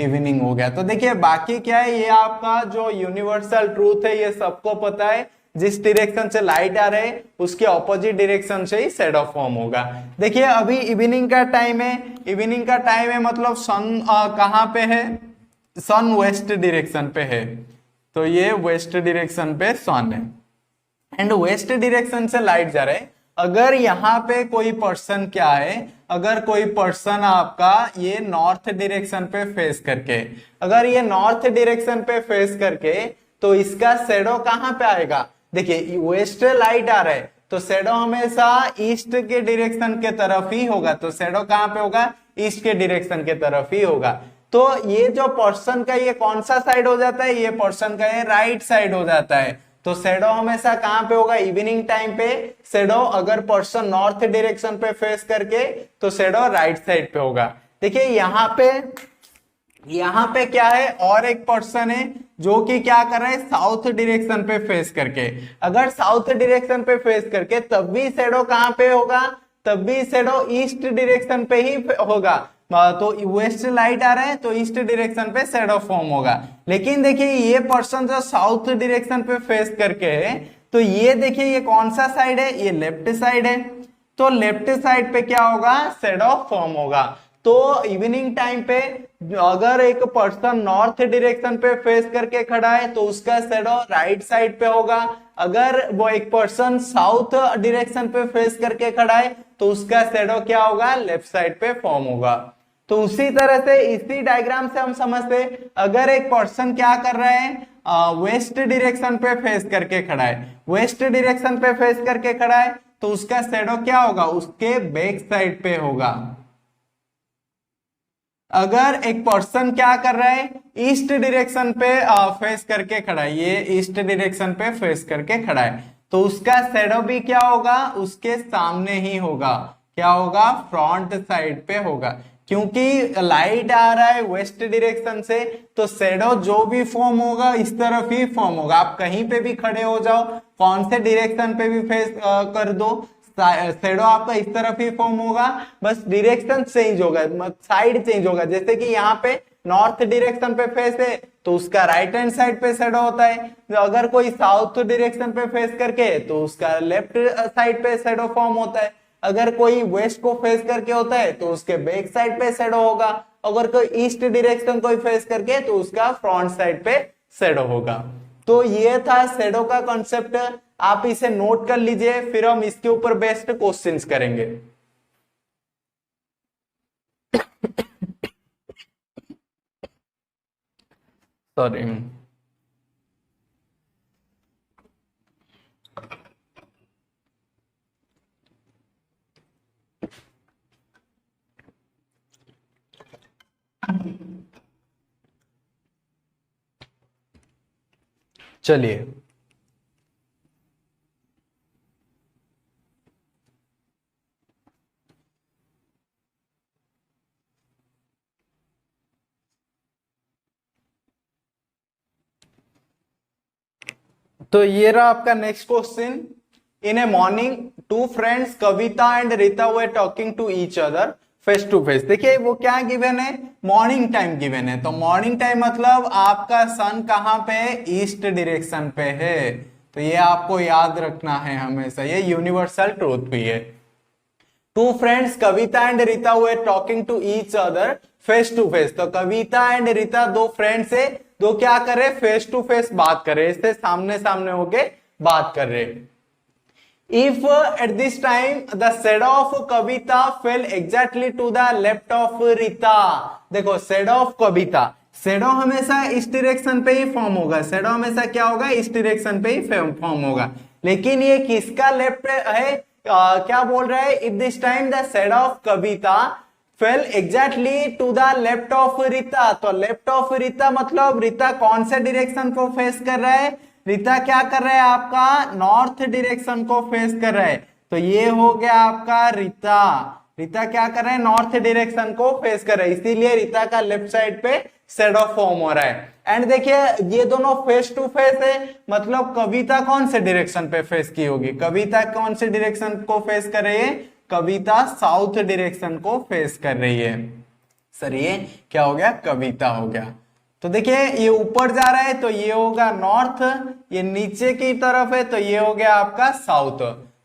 इवनिंग हो गया। तो देखिए बाकी क्या है, ये आपका जो यूनिवर्सल ट्रूथ है ये सबको पता है, जिस डायरेक्शन से लाइट आ रहे उसके ऑपोजिट डायरेक्शन से ही शैडो फॉर्म होगा। देखिए अभी इवनिंग का टाइम है, इवनिंग का टाइम है मतलब सन कहाँ पे है, सन वेस्ट डायरेक्शन पे है, तो ये वेस्ट डायरेक्शन पे सन है एंड वेस्ट डायरेक्शन से लाइट जा रहा है। अगर यहाँ पे कोई पर्सन क्या है, अगर कोई पर्सन आपका ये नॉर्थ डायरेक्शन पे फेस करके, अगर ये नॉर्थ डायरेक्शन पे फेस करके, तो इसका शैडो कहाँ पे आएगा, देखिए वेस्ट लाइट आ रहा है तो शैडो हमेशा ईस्ट के डायरेक्शन के तरफ ही होगा। तो शैडो कहाँ पे होगा, ईस्ट के डायरेक्शन के तरफ ही होगा। तो ये जो पर्सन का ये कौन सा साइड हो जाता है, ये पर्सन का ये राइट साइड हो जाता है। तो शैडो हमेशा कहां पे होगा, इवनिंग टाइम पे शैडो अगर पर्सन नॉर्थ डायरेक्शन पे फेस करके तो शैडो राइट साइड पे होगा। देखिए यहाँ पे क्या है, और एक पर्सन है जो कि क्या कर रहा है, साउथ डायरेक्शन पे फेस करके। अगर साउथ डायरेक्शन पे फेस करके तब भी शैडो कहां पे होगा, तब भी शैडो ईस्ट डायरेक्शन पे ही होगा। तो वेस्ट लाइट आ रहा है तो ईस्ट डायरेक्शन पे शैडो फॉर्म होगा। लेकिन देखिए ये पर्सन जो साउथ डायरेक्शन पे फेस करके है, तो ये देखिए ये कौन सा साइड है, ये लेफ्ट साइड है। तो लेफ्ट साइड पे क्या होगा, शैडो फॉर्म होगा। तो इवनिंग टाइम पे अगर एक पर्सन नॉर्थ डायरेक्शन पे फेस करके खड़ा है तो उसका शैडो राइट साइड पे होगा। अगर वो एक पर्सन साउथ डायरेक्शन पे फेस करके खड़ा है तो उसका शैडो क्या होगा, लेफ्ट साइड पे फॉर्म होगा। तो उसी तरह से इसी डायग्राम से हम समझते, अगर एक पर्सन क्या कर रहा है, वेस्ट डायरेक्शन पे फेस करके खड़ा है, वेस्ट डायरेक्शन पे फेस करके खड़ा है तो उसका शैडो क्या होगा, उसके बैक साइड पे होगा। अगर एक पर्सन क्या कर रहा है, ईस्ट डायरेक्शन पे फेस करके खड़ा है, ये ईस्ट डायरेक्शन पे फेस करके खड़ा है, तो उसका शैडो भी क्या होगा, उसके सामने ही होगा। क्या होगा, फ्रंट साइड पे होगा। क्योंकि लाइट आ रहा है वेस्ट डायरेक्शन से तो शैडो जो भी फॉर्म होगा इस तरफ ही फॉर्म होगा। आप कहीं पे भी खड़े हो जाओ, कौन से डायरेक्शन पे भी फेस कर दो, शैडो आपका इस तरफ ही फॉर्म होगा, बस डायरेक्शन चेंज होगा, साइड चेंज होगा। जैसे कि यहाँ पे नॉर्थ डायरेक्शन पे फेस है तो उसका राइट हैंड साइड पे शैडो होता है। अगर कोई साउथ डायरेक्शन पे फेस करके तो उसका लेफ्ट साइड पे शैडो फॉर्म होता है। अगर कोई वेस्ट को फेस करके होता है तो उसके बैक साइड पे शैडो होगा। अगर कोई ईस्ट डायरेक्शन को फेस करके तो उसका फ्रंट साइड पे शैडो होगा। तो ये था शैडो का कॉन्सेप्ट, आप इसे नोट कर लीजिए, फिर हम इसके ऊपर बेस्ड क्वेश्चंस करेंगे। सॉरी, चलिए तो ये रहा आपका next question. In a morning two friends Kavita and Rita were talking to each other face to face. देखिए वो क्या गिवन है, मॉर्निंग टाइम गिवन है। तो मॉर्निंग टाइम मतलब आपका सन कहां पे है, ईस्ट डायरेक्शन पे है। तो ये आपको याद रखना है हमेशा, ये यूनिवर्सल ट्रूथ भी है। Two friends Kavita and Rita were talking to each other face to face. तो कविता एंड रीता दो फ्रेंड्स है, दो क्या कर रहे, फेस टू फेस बात कर रहे, इससे सामने सामने होके बात कर रहे। If at this time the shadow of Kavita fell exactly to the left of Rita. देखो शैडो ऑफ कविता, शैडो हमेशा इस डायरेक्शन पे ही फॉर्म होगा, शैडो हमेशा क्या होगा, इस डायरेक्शन पे ही फॉर्म होगा। लेकिन ये किसका लेफ्ट है, क्या बोल रहा है, if this time the shadow of Kavita fell exactly to the left of Rita. तो लेफ्ट ऑफ रीता मतलब रीता कौन से डायरेक्शन को फेस कर रहा है, रीता क्या कर रहा है, आपका नॉर्थ डायरेक्शन को फेस कर रहा है। तो ये हो गया आपका रीता, रीता क्या कर रहे हैं, नॉर्थ डायरेक्शन को फेस कर रहे हैं, इसीलिए रीता का लेफ्ट साइड पे शैडो फॉर्म हो रहा है। एंड देखिए ये दोनों फेस टू फेस है, मतलब कविता कौन से डायरेक्शन पे फेस की होगी, कविता कौन से डायरेक्शन को फेस कर रही है, कविता साउथ डायरेक्शन को फेस कर रही है। सर ये क्या हो गया, कविता हो गया। तो देखिए ये ऊपर जा रहा है तो ये होगा नॉर्थ, ये नीचे की तरफ है तो ये हो गया आपका साउथ।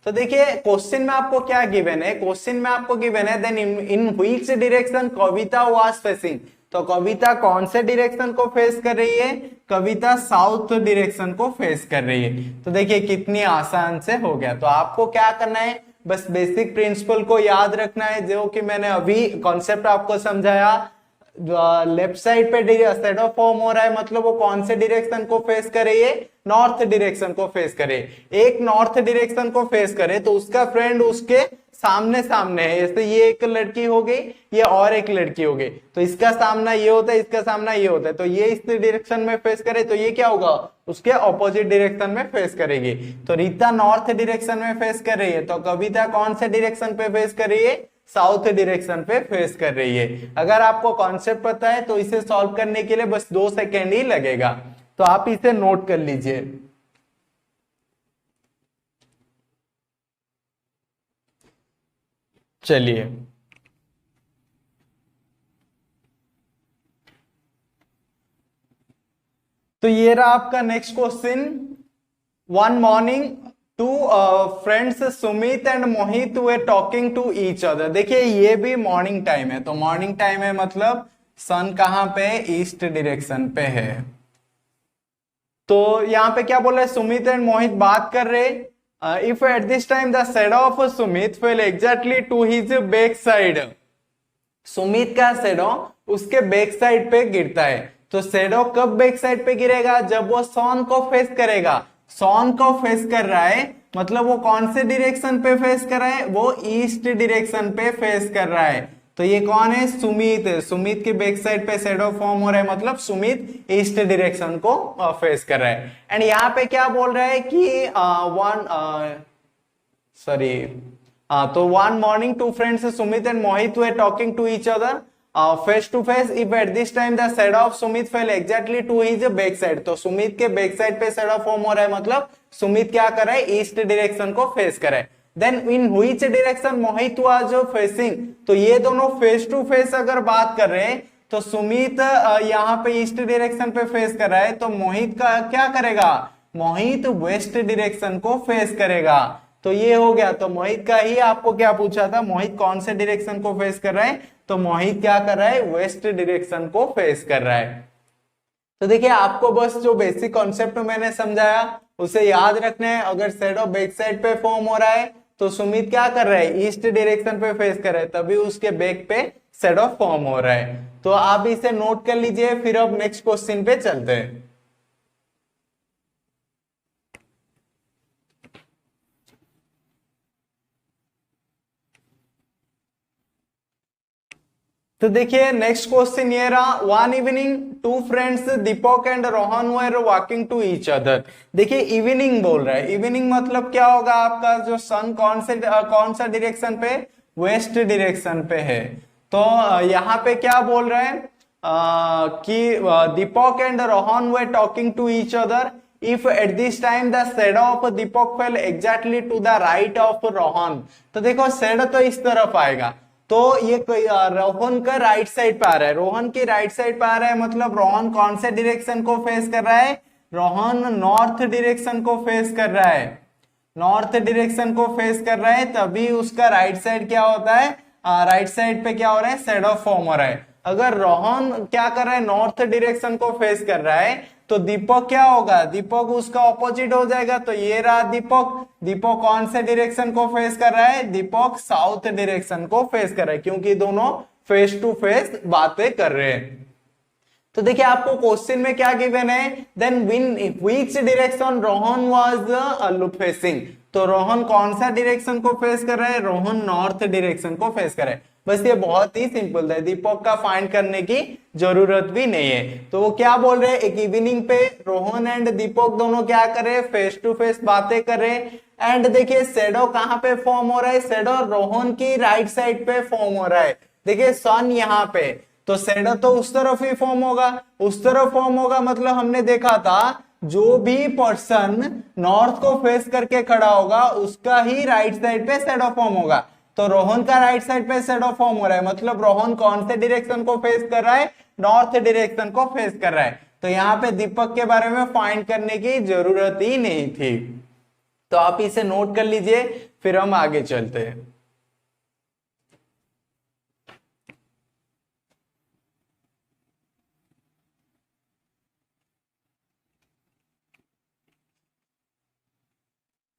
तो देखिए क्वेश्चन में आपको क्या गिवन है, क्वेश्चन में आपको गिवन है then in which direction Kavita was facing, तो कविता कौन से डायरेक्शन को फेस कर रही है, कविता साउथ डायरेक्शन को फेस कर रही है। तो देखिए कितनी आसान से हो गया। तो आपको क्या करना है, बस बेसिक प्रिंसिपल को याद रखना है, जो कि मैंने अभी कॉन्सेप्ट आपको समझाया। लेफ्ट साइड पे शैडो फॉर्म हो रहा है, मतलब वो कौन से डायरेक्शन को फेस करे, ये नॉर्थ डायरेक्शन को फेस करे। एक नॉर्थ डायरेक्शन को फेस करे तो उसका फ्रेंड उसके सामने सामने है, जैसे ये एक लड़की हो गई, ये और एक लड़की हो गई, तो इसका सामना ये होता है, इसका सामना ये होता है, तो ये इस डायरेक्शन में फेस करे तो ये क्या होगा, उसके ऑपोजिट डायरेक्शन में फेस करेगी। तो रीता नॉर्थ डायरेक्शन में फेस कर रही है, तो कविता कौन से डायरेक्शन पे फेस कर रही है, साउथ डायरेक्शन पे फेस कर रही है। अगर आपको कॉन्सेप्ट पता है तो इसे सॉल्व करने के लिए बस 2 सेकेंड ही लगेगा, तो आप इसे नोट कर लीजिए। चलिए तो ये रहा आपका next question. One morning two friends Sumit and Mohit were talking to each other. देखिए ये भी मॉर्निंग टाइम है, तो मॉर्निंग टाइम है मतलब सन कहां पे, ईस्ट डायरेक्शन पे है। तो यहां पे क्या बोल रहे हैं, सुमित एंड मोहित बात कर रहे, if at this time the shadow of Sumit fell exactly to his back side, Sumit का शैडो उसके बैक साइड पे गिरता है। तो शैडो कब बैक साइड पे गिरेगा, जब वो सन को फेस करेगा, सन को फेस कर रहा है, मतलब वो कौन से डायरेक्शन पे फेस कर रहा है, वो ईस्ट डायरेक्शन पे फेस कर रहा है। तो ये कौन है, सुमित है, सुमित के बैक साइड पे शैडो फॉर्म हो रहा है, मतलब सुमित ईस्ट डायरेक्शन को फेस कर रहा है। एंड यहाँ पे क्या बोल रहा है कि तो one morning two friends Sumit and Mohit were talking to each other face to face, if at this time the shadow of Sumit fell exactly to his back side. तो सुमित के बैक साइड पे शैडो फॉर्म हो रहा है, मतलब सुमित क्या कर रहा है, ईस्ट डायरेक्शन को फेस कर रहा है। Then in which direction Mohit was facing, तो ये दोनों फेस टू फेस अगर बात कर रहे हैं तो सुमित यहाँ पे ईस्ट डायरेक्शन पे फेस कर रहा है, तो मोहित का क्या करेगा, मोहित वेस्ट डायरेक्शन को फेस करेगा। तो ये हो गया। तो मोहित का ही आपको क्या पूछा था, मोहित कौन से डायरेक्शन को फेस कर रहा है, तो मोहित क्या कर रहा है, वेस्ट डायरेक्शन को फेस कर रहा है। तो देखिए आपको बस जो बेसिक कॉन्सेप्ट मैंने समझाया उसे याद रखना है। अगर शैडो बैक साइड पे फॉर्म हो रहा है तो सुमित क्या कर रहा है, ईस्ट डायरेक्शन पे फेस कर रहा है, तभी उसके बैक पे शैडो फॉर्म हो रहा है। तो आप इसे नोट कर लीजिए, फिर अब नेक्स्ट क्वेश्चन पे चलते हैं। तो देखिए नेक्स्ट क्वेश्चन ये रहा, one evening two friends Deepak and Rohan were walking to each other. देखिए इवनिंग बोल रहा है, इवनिंग मतलब क्या होगा, आपका जो सन कौन सा डायरेक्शन पे, वेस्ट डायरेक्शन पे है। तो यहाँ पे क्या बोल रहा है कि Deepak and Rohan were talking to each other, if at this time the shadow of Deepak fell exactly to the right of Rohan. तो देखो शैडो तो इस तरफ आएगा, तो ये रोहन का राइट साइड पे आ रहा है, रोहन की राइट साइड पे आ रहा है, मतलब रोहन कौन से डायरेक्शन को फेस कर रहा है, रोहन नॉर्थ डायरेक्शन को फेस कर रहा है, नॉर्थ डायरेक्शन को फेस कर रहा है, तभी उसका राइट साइड क्या होता है, राइट साइड पे क्या हो रहा है, शैडो फॉर्म हो रहा है। अगर रोहन क्या कर रहा है, नॉर्थ डायरेक्शन को फेस कर रहा है, तो दीपक क्या होगा, दीपक उसका ऑपोजिट हो जाएगा। तो ये रहा दीपक, दीपक कौन से डायरेक्शन को फेस कर रहा है, दीपक साउथ डायरेक्शन को फेस कर रहा है, क्योंकि दोनों फेस टू फेस बातें कर रहे हैं। तो देखिए आपको क्वेश्चन में क्या गिवन है, then which direction Rohan was facing. तो रोहन कौन सा डायरेक्शन को फेस कर रहा है, रोहन नॉर्थ डायरेक्शन को फेस कर रहा है। बस ये बहुत ही सिंपल है, दीपक का फाइंड करने की जरूरत भी नहीं है। तो वो क्या बोल रहे हैं, एक इवनिंग पे रोहन एंड दीपक दोनों क्या कर रहे हैं, फेस टू फेस बातें कर रहे हैं। एंड देखिए शेडो कहाँ पे फॉर्म हो रहा है, शेडो रोहन की राइट साइड पे फॉर्म हो रहा है। देखिए सन यहाँ पे, तो शेडो तो उस तरफ ही फॉर्म होगा, उस तरफ फॉर्म होगा, मतलब हमने देखा था जो भी पर्सन नॉर्थ को फेस करके खड़ा होगा उसका ही राइट साइड पे शेडो फॉर्म होगा। तो रोहन का राइट साइड पे शेडो फॉर्म हो रहा है, मतलब रोहन कौन से डायरेक्शन को फेस कर रहा है, नॉर्थ डायरेक्शन को फेस कर रहा है। तो यहाँ पे दीपक के बारे में फाइंड करने की जरूरत ही नहीं थी। तो आप इसे नोट कर लीजिए, फिर हम आगे चलते हैं।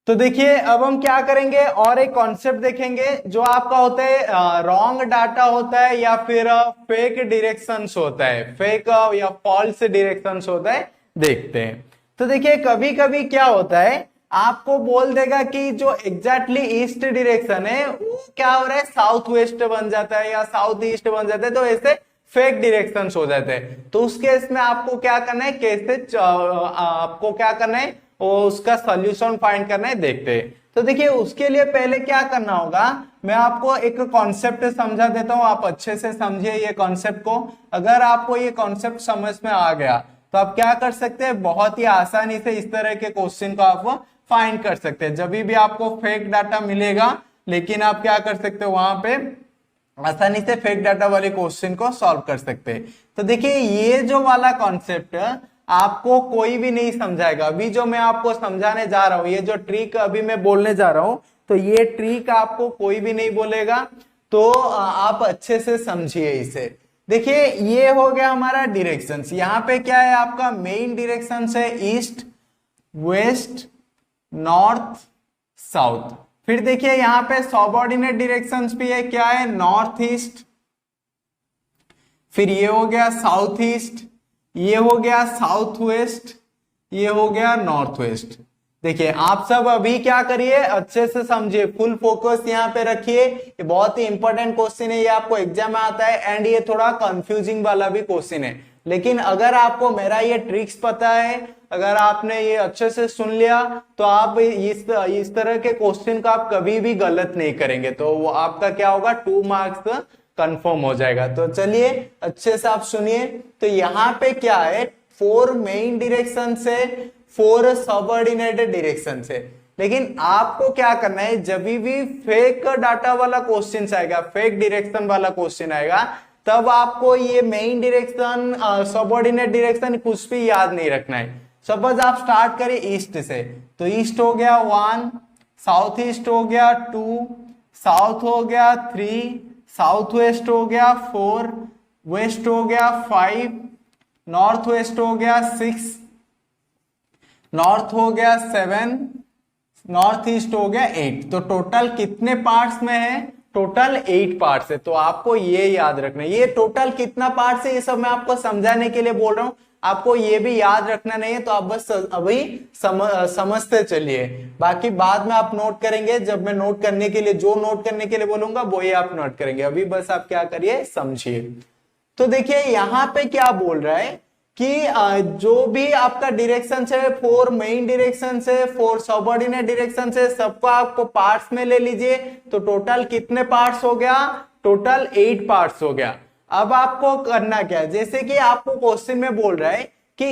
तो देखिए अब हम क्या करेंगे, और एक कॉन्सेप्ट देखेंगे जो आपका होता है रॉन्ग डाटा होता है या फिर फेक डायरेक्शंस होता है, फेक या फॉल्स डायरेक्शंस होता है, देखते हैं। तो देखिए कभी कभी क्या होता है, आपको बोल देगा कि जो एग्जैक्टली ईस्ट डायरेक्शन है वो क्या हो रहा है, साउथ वेस्ट बन जाता है या साउथ ईस्ट बन जाता है, तो ऐसे फेक डायरेक्शंस हो जाते हैं। तो उस केस में आपको क्या करना है, कैसे आपको क्या करना है, वो उसका सॉल्यूशन फाइंड करना है, देखते हैं। तो देखिए उसके लिए पहले क्या करना होगा, मैं आपको एक कॉन्सेप्ट समझा देता हूं, आप अच्छे से समझिए ये कॉन्सेप्ट को। अगर आपको ये कॉन्सेप्ट समझ में आ गया तो आप क्या कर सकते हैं, बहुत ही आसानी से इस तरह के क्वेश्चन को आप फाइंड कर सकते हैं। जब भी आपको फेक डाटा मिलेगा, लेकिन आप क्या कर सकते हो, वहां पे आसानी से फेक डाटा वाले क्वेश्चन को सॉल्व कर सकते हैं। तो देखिए ये जो वाला कॉन्सेप्ट आपको कोई भी नहीं समझाएगा। अभी जो मैं आपको समझाने जा रहा हूं, ये जो ट्रिक अभी मैं बोलने जा रहा हूं, तो ये ट्रिक आपको कोई भी नहीं बोलेगा। तो आप अच्छे से समझिए इसे। देखिए ये हो गया हमारा डायरेक्शंस। यहाँ पे क्या है, आपका मेन डायरेक्शंस है ईस्ट, वेस्ट, नॉर्थ, साउथ। फिर देखिए यहाँ पे सबऑर्डिनेट डायरेक्शंस भी है, क्या है, नॉर्थ ईस्ट, फिर ये हो गया साउथ ईस्ट, ये हो गया साउथ वेस्ट, ये हो गया नॉर्थ वेस्ट। देखिए आप सब अभी क्या करिए, अच्छे से समझिए, फुल फोकस यहाँ पे रखिए। ये बहुत ही इंपॉर्टेंट क्वेश्चन है, ये आपको एग्जाम में आता है, एंड ये थोड़ा कंफ्यूजिंग वाला भी क्वेश्चन है। लेकिन अगर आपको मेरा ये ट्रिक्स पता है, अगर आपने ये अच्छे से सुन लिया, तो आप इस तरह के क्वेश्चन को आप कभी भी गलत नहीं करेंगे। तो वो आपका क्या होगा, 2 मार्क्स कंफर्म हो जाएगा। तो चलिए अच्छे से आप सुनिए। तो यहाँ पे क्या है, 4 मेन डायरेक्शन से 4 सबऑर्डिनेटेड डायरेक्शन से। लेकिन आपको क्या करना है, जब भी फेक डाटा वाला क्वेश्चन आएगा, फेक डायरेक्शन वाला क्वेश्चन आएगा, तब आपको ये मेन डायरेक्शन, सबऑर्डिनेट डायरेक्शन कुछ भी याद नहीं रखना है। सपोज आप स्टार्ट करें ईस्ट से, तो ईस्ट हो गया 1, साउथ ईस्ट हो गया 2, साउथ हो गया 3, साउथ वेस्ट हो गया 4, वेस्ट हो गया 5, नॉर्थ वेस्ट हो गया 6, नॉर्थ हो गया 7, नॉर्थ ईस्ट हो गया 8। तो टोटल कितने पार्ट्स में है, टोटल 8 पार्ट्स है। तो आपको ये याद रखना है, ये टोटल कितना पार्ट्स है, ये सब मैं आपको समझाने के लिए बोल रहा हूं, आपको ये भी याद रखना नहीं है। तो आप बस अभी समझते चलिए, बाकी बाद में आप नोट करेंगे। जब मैं नोट करने के लिए, जो नोट करने के लिए बोलूंगा वो ही आप नोट करेंगे। अभी बस आप क्या करिए, समझिए। तो देखिए यहाँ पे क्या बोल रहा है कि जो भी आपका डायरेक्शन है, 4 मेन डायरेक्शन है, 4 सबऑर्डिनेट डायरेक्शन है, सबको आपको पार्ट्स में ले लीजिए। तो टोटल कितने पार्ट्स हो गया, टोटल 8 पार्ट्स हो गया। अब आपको करना क्या है, जैसे कि आपको क्वेश्चन में बोल रहा है कि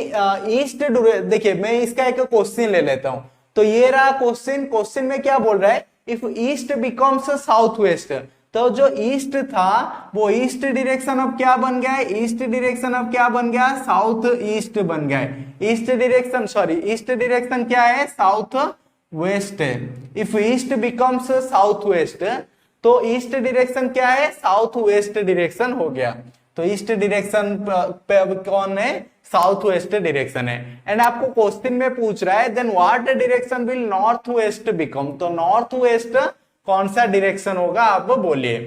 ईस्ट, देखिए मैं इसका एक क्वेश्चन ले लेता हूं। तो ये रहा क्वेश्चन। क्वेश्चन में क्या बोल रहा है, if east becomes south west, तो जो ईस्ट था वो ईस्ट डायरेक्शन अब क्या बन गया है, ईस्ट डायरेक्शन अब क्या बन गया, साउथ ईस्ट बन गया है। East direction, sorry, east direction क्या है, साउथ वेस्ट है। If east becomes south west, तो ईस्ट डायरेक्शन क्या है, साउथ वेस्ट डायरेक्शन हो गया। तो ईस्ट डायरेक्शन पे कौन है, साउथ वेस्ट डायरेक्शन है। एंड आपको क्वेश्चन में पूछ रहा है, then what direction will north west become, तो नॉर्थ वेस्ट कौन सा डायरेक्शन होगा, आप बोलिए।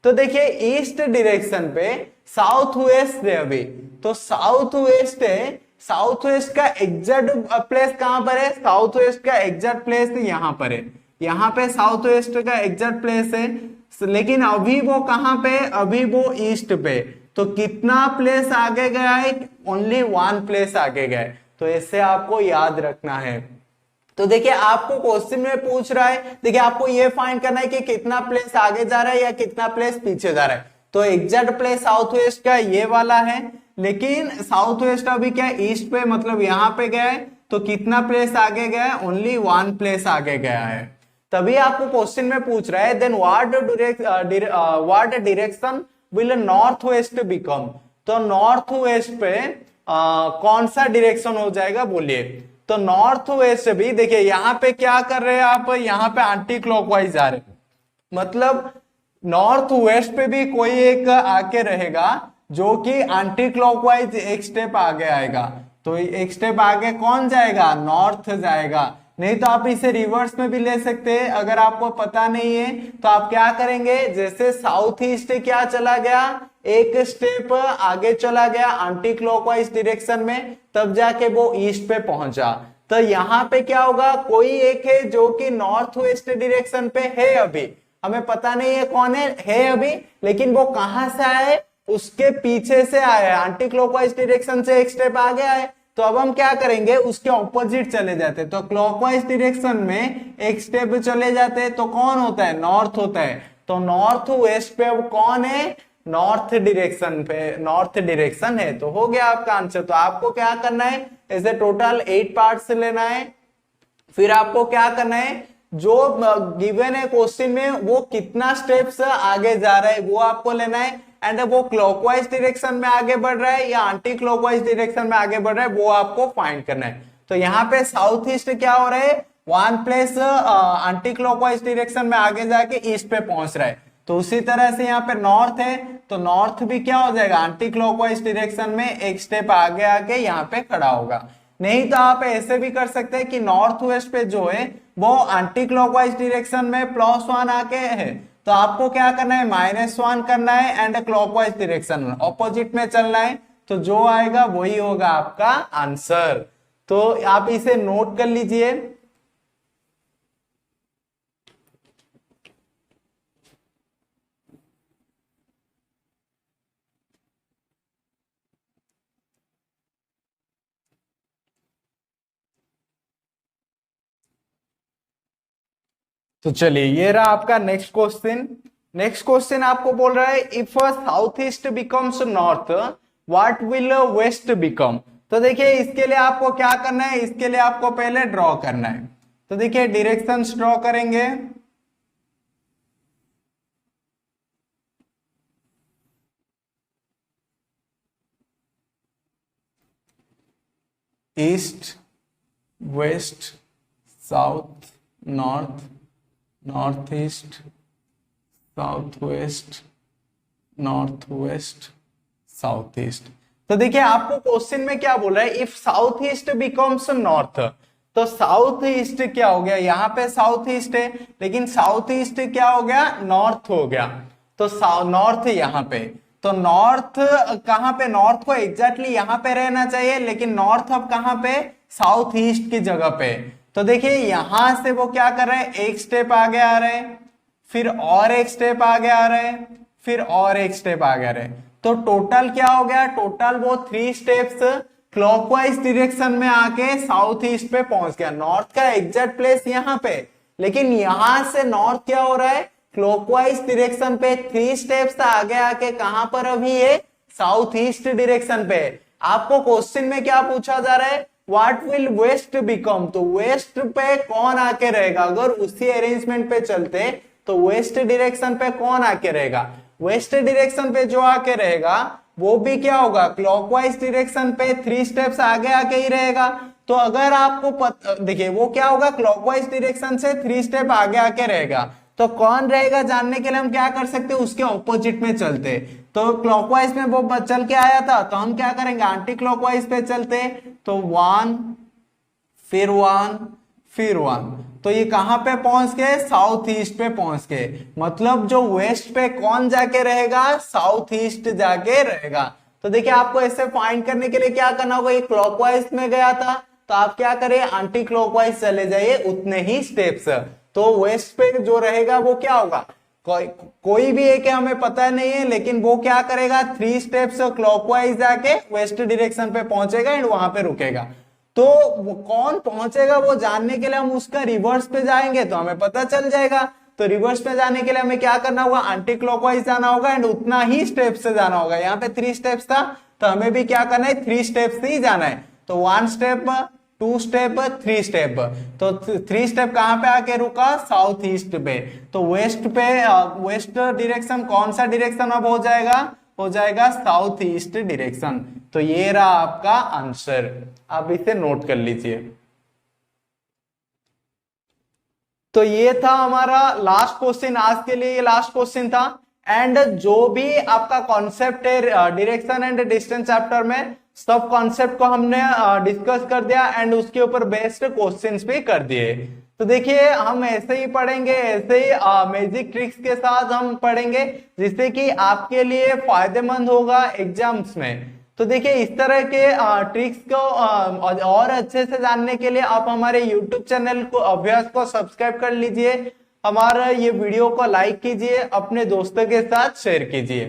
तो देखिए ईस्ट डायरेक्शन पे साउथ वेस्ट है अभी, तो साउथ वेस्ट है। साउथ वेस्ट का एग्जैक्ट प्लेस कहां पर है, साउथ वेस्ट का एग्जैक्ट प्लेस यहां पर है। यहाँ पे साउथ वेस्ट का एग्जैक्ट प्लेस है, लेकिन अभी वो कहाँ पे, अभी वो ईस्ट पे। तो कितना प्लेस आगे गया है, ओनली 1 प्लेस आगे गया है। तो इससे आपको याद रखना है। तो देखिए आपको क्वेश्चन में पूछ रहा है, देखिए आपको ये फाइंड करना है कि कितना प्लेस आगे जा रहा है या कितना प्लेस पीछे जा रहा है। तो एग्जैक्ट प्लेस साउथ वेस्ट का ये वाला है, लेकिन साउथ वेस्ट अभी क्या ईस्ट पे, मतलब यहाँ पे गया है। तो कितना प्लेस आगे गया है, ओनली 1 प्लेस आगे गया है। तभी आपको क्वेश्चन में पूछ रहा है then what direction will north west become. तो नॉर्थ वेस्ट पे कौन सा डायरेक्शन हो जाएगा बोलिए। तो नॉर्थ वेस्ट भी देखिए यहाँ पे क्या कर रहे हैं आप, यहाँ पे एंटी क्लॉकवाइज जा रहे हैं, मतलब नॉर्थ वेस्ट पे भी कोई एक आके रहेगा जो कि एंटी क्लॉकवाइज एक स्टेप आगे आएगा। तो एक स्टेप आगे कौन जाएगा, नॉर्थ जाएगा। नहीं तो आप इसे रिवर्स में भी ले सकते हैं। अगर आपको पता नहीं है तो आप क्या करेंगे, जैसे साउथ ईस्ट क्या चला गया, एक स्टेप आगे चला गया एंटी क्लॉकवाइज डायरेक्शन में, तब जाके वो ईस्ट पे पहुंचा। तो यहाँ पे क्या होगा, कोई एक है जो कि नॉर्थ वेस्ट डायरेक्शन पे है, अभी हमें पता नहीं है कौन है अभी, लेकिन वो कहां से आए, उसके पीछे से आए, एंटी क्लॉकवाइज डायरेक्शन से एक स्टेप आगे आए। तो अब हम क्या करेंगे, उसके ऑपोजिट चले जाते। तो क्लॉकवाइज डायरेक्शन में एक स्टेप चले जाते तो कौन होता है, नॉर्थ होता है। तो नॉर्थ वेस्ट पे अब कौन है, नॉर्थ डायरेक्शन पे, नॉर्थ डायरेक्शन है। तो हो गया आपका आंसर। तो आपको क्या करना है, ऐसे टोटल 8 पार्ट्स लेना है। फिर आपको क्या करना है, जो गिवन है क्वेश्चन में वो कितना स्टेप्स आगे जा रहा है वो आपको लेना है, एंड वो क्लॉकवाइज डायरेक्शन में आगे बढ़ रहा है या एंटी क्लॉकवाइज डायरेक्शन में आगे बढ़ रहा है वो आपको फाइंड करना है। तो यहाँ पे साउथ ईस्ट क्या हो रहा है, 1 प्लेस एंटी क्लॉकवाइज डायरेक्शन में आगे जाके ईस्ट पे पहुंच रहा है। तो उसी तरह से यहाँ पे नॉर्थ है, तो नॉर्थ भी क्या हो जाएगा, एंटी क्लॉकवाइज डायरेक्शन में एक स्टेप आगे आके यहाँ पे खड़ा होगा। नहीं तो आप ऐसे भी कर सकते हैं कि नॉर्थ वेस्ट पे जो है वो एंटी क्लॉकवाइज डायरेक्शन में +1 आके है, तो आपको क्या करना है, -1 करना है एंड क्लॉकवाइज डायरेक्शन में ऑपोजिट में चलना है। तो जो आएगा वही होगा आपका आंसर। तो आप इसे नोट कर लीजिए। तो चलिए ये रहा आपका नेक्स्ट क्वेश्चन। नेक्स्ट क्वेश्चन आपको बोल रहा है if south east becomes north what will west become. तो देखिए इसके लिए आपको क्या करना है, इसके लिए आपको पहले ड्रॉ करना है। तो देखिए डायरेक्शंस ड्रॉ करेंगे। East, west, south, north, north east, south west, north west, south east. तो देखिए आपको क्वेश्चन में क्या बोल रहा है, if south east becomes north. तो साउथ ईस्ट क्या हो गया, यहाँ पे साउथ ईस्ट है, लेकिन साउथ ईस्ट क्या हो गया, नॉर्थ हो गया। तो नॉर्थ यहाँ पे, तो नॉर्थ कहाँ पे, नॉर्थ को एग्जैक्टली यहाँ पे रहना चाहिए, लेकिन नॉर्थ अब कहाँ पे, साउथ ईस्ट की जगह पे। तो देखिए यहां से वो क्या कर रहे हैं, एक स्टेप आगे आ रहे हैं, फिर और एक स्टेप आगे आ रहे हैं, फिर और एक स्टेप आगे आ रहे हैं। तो टोटल क्या हो गया, टोटल वो 3 स्टेप्स क्लॉकवाइज डायरेक्शन में आके साउथ ईस्ट पे पहुंच गया। नॉर्थ का एग्जैक्ट प्लेस यहाँ पे, लेकिन यहां से नॉर्थ क्या हो रहा है, क्लॉकवाइज डायरेक्शन पे 3 स्टेप्स आगे आके कहां पर अभी है, साउथ ईस्ट डायरेक्शन पे। आपको क्वेश्चन में क्या पूछा जा रहा है, व्हाट विल वेस्ट बिकम। तो वेस्ट पे कौन आके रहेगा, अगर उसी अरेंजमेंट पे चलते तो वेस्ट डायरेक्शन पे कौन आके रहेगा, वेस्ट डायरेक्शन पे जो आके रहेगा वो भी क्या होगा, क्लॉकवाइज डायरेक्शन पे 3 स्टेप्स आगे आके ही रहेगा। तो अगर आपको देखिए वो क्या होगा, क्लॉकवाइज डायरेक्शन से 3 स्टेप आगे आके रहेगा। तो कौन रहेगा जानने के लिए हम क्या कर सकते हैं, उसके ऑपोजिट में चलते। तो क्लॉकवाइज में वो चल के आया था, तो हम क्या करेंगे, एंटी क्लॉकवाइज पे चलते। तो 1 फिर 1 फिर 1, तो ये कहां पे पहुंच गए, साउथ ईस्ट पे पहुंच गए। मतलब जो वेस्ट पे कौन जाके रहेगा, साउथ ईस्ट जाके रहेगा। तो देखिए आपको ऐसे फाइंड करने के लिए क्या करना होगा, ये क्लॉकवाइज में गया था तो आप क्या करें, एंटी क्लॉकवाइज चले जाइए उतने ही स्टेप्स। तो तो वेस्ट पे जो रहेगा वो क्या होगा, कोई भी एक है हमें पता नहीं है, लेकिन वो क्या करेगा 3 स्टेप्स क्लॉकवाइज जाके वेस्ट डायरेक्शन पे पहुंचेगा एंड वहां पे रुकेगा। तो वो कौन पहुंचेगा वो जानने के लिए हम उसका रिवर्स पे जाएंगे तो हमें पता चल जाएगा। तो रिवर्स पे जाने के लिए हमें क्या करना होगा, एंटी क्लॉकवाइज जाना होगा एंड उतना ही स्टेप से जाना होगा। यहाँ पे 3 स्टेप्स था तो हमें भी क्या करना है 3 स्टेप्स से ही जाना है। तो 1 स्टेप 2 स्टेप 3 स्टेप। तो 3 स्टेप कहां पे आके रुका, साउथ ईस्ट पे। तो वेस्ट पे वेस्ट डायरेक्शन कौन सा डायरेक्शन अब हो जाएगा साउथ ईस्ट डायरेक्शन। तो ये रहा आपका आंसर, आप इसे नोट कर लीजिए। तो ये था हमारा लास्ट क्वेश्चन, आज के लिए ये लास्ट क्वेश्चन था। एंड जो भी आपका कॉन्सेप्ट है डायरेक्शन एंड डिस्टेंस चैप्टर में, सब कॉन्सेप्ट को हमने डिस्कस कर दिया एंड उसके ऊपर बेस्ड क्वेश्चंस भी कर दिए। तो देखिए हम ऐसे ही पढ़ेंगे, ऐसे ही मैजिक ट्रिक्स के साथ हम पढ़ेंगे जिससे कि आपके लिए फायदेमंद होगा एग्जाम्स में। तो देखिए इस तरह के ट्रिक्स को और अच्छे से जानने के लिए आप हमारे YouTube चैनल को अभ्यास को सब्सक्राइब कर लीजिए, हमारा ये वीडियो को लाइक कीजिए, अपने दोस्तों के साथ शेयर कीजिए।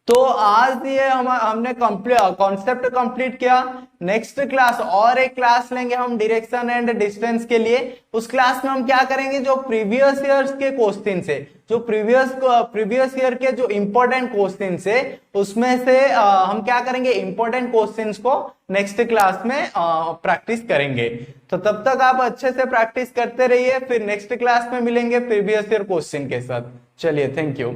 तो आज ये हमने कॉन्सेप्ट कंप्लीट किया। नेक्स्ट क्लास और एक क्लास लेंगे हम डायरेक्शन एंड डिस्टेंस के लिए। उस क्लास में हम क्या करेंगे, जो प्रीवियस ईयर्स के क्वेश्चन से, जो प्रीवियस ईयर के जो इंपॉर्टेंट क्वेश्चन से, उसमें से हम क्या करेंगे इंपॉर्टेंट क्वेश्चंस को नेक्स्ट क्लास में प्रैक्टिस करेंगे। तो तब तक आप अच्छे से प्रैक्टिस करते रहिए, फिर नेक्स्ट क्लास में मिलेंगे प्रीवियस ईयर क्वेश्चन के साथ। चलिए, थैंक यू।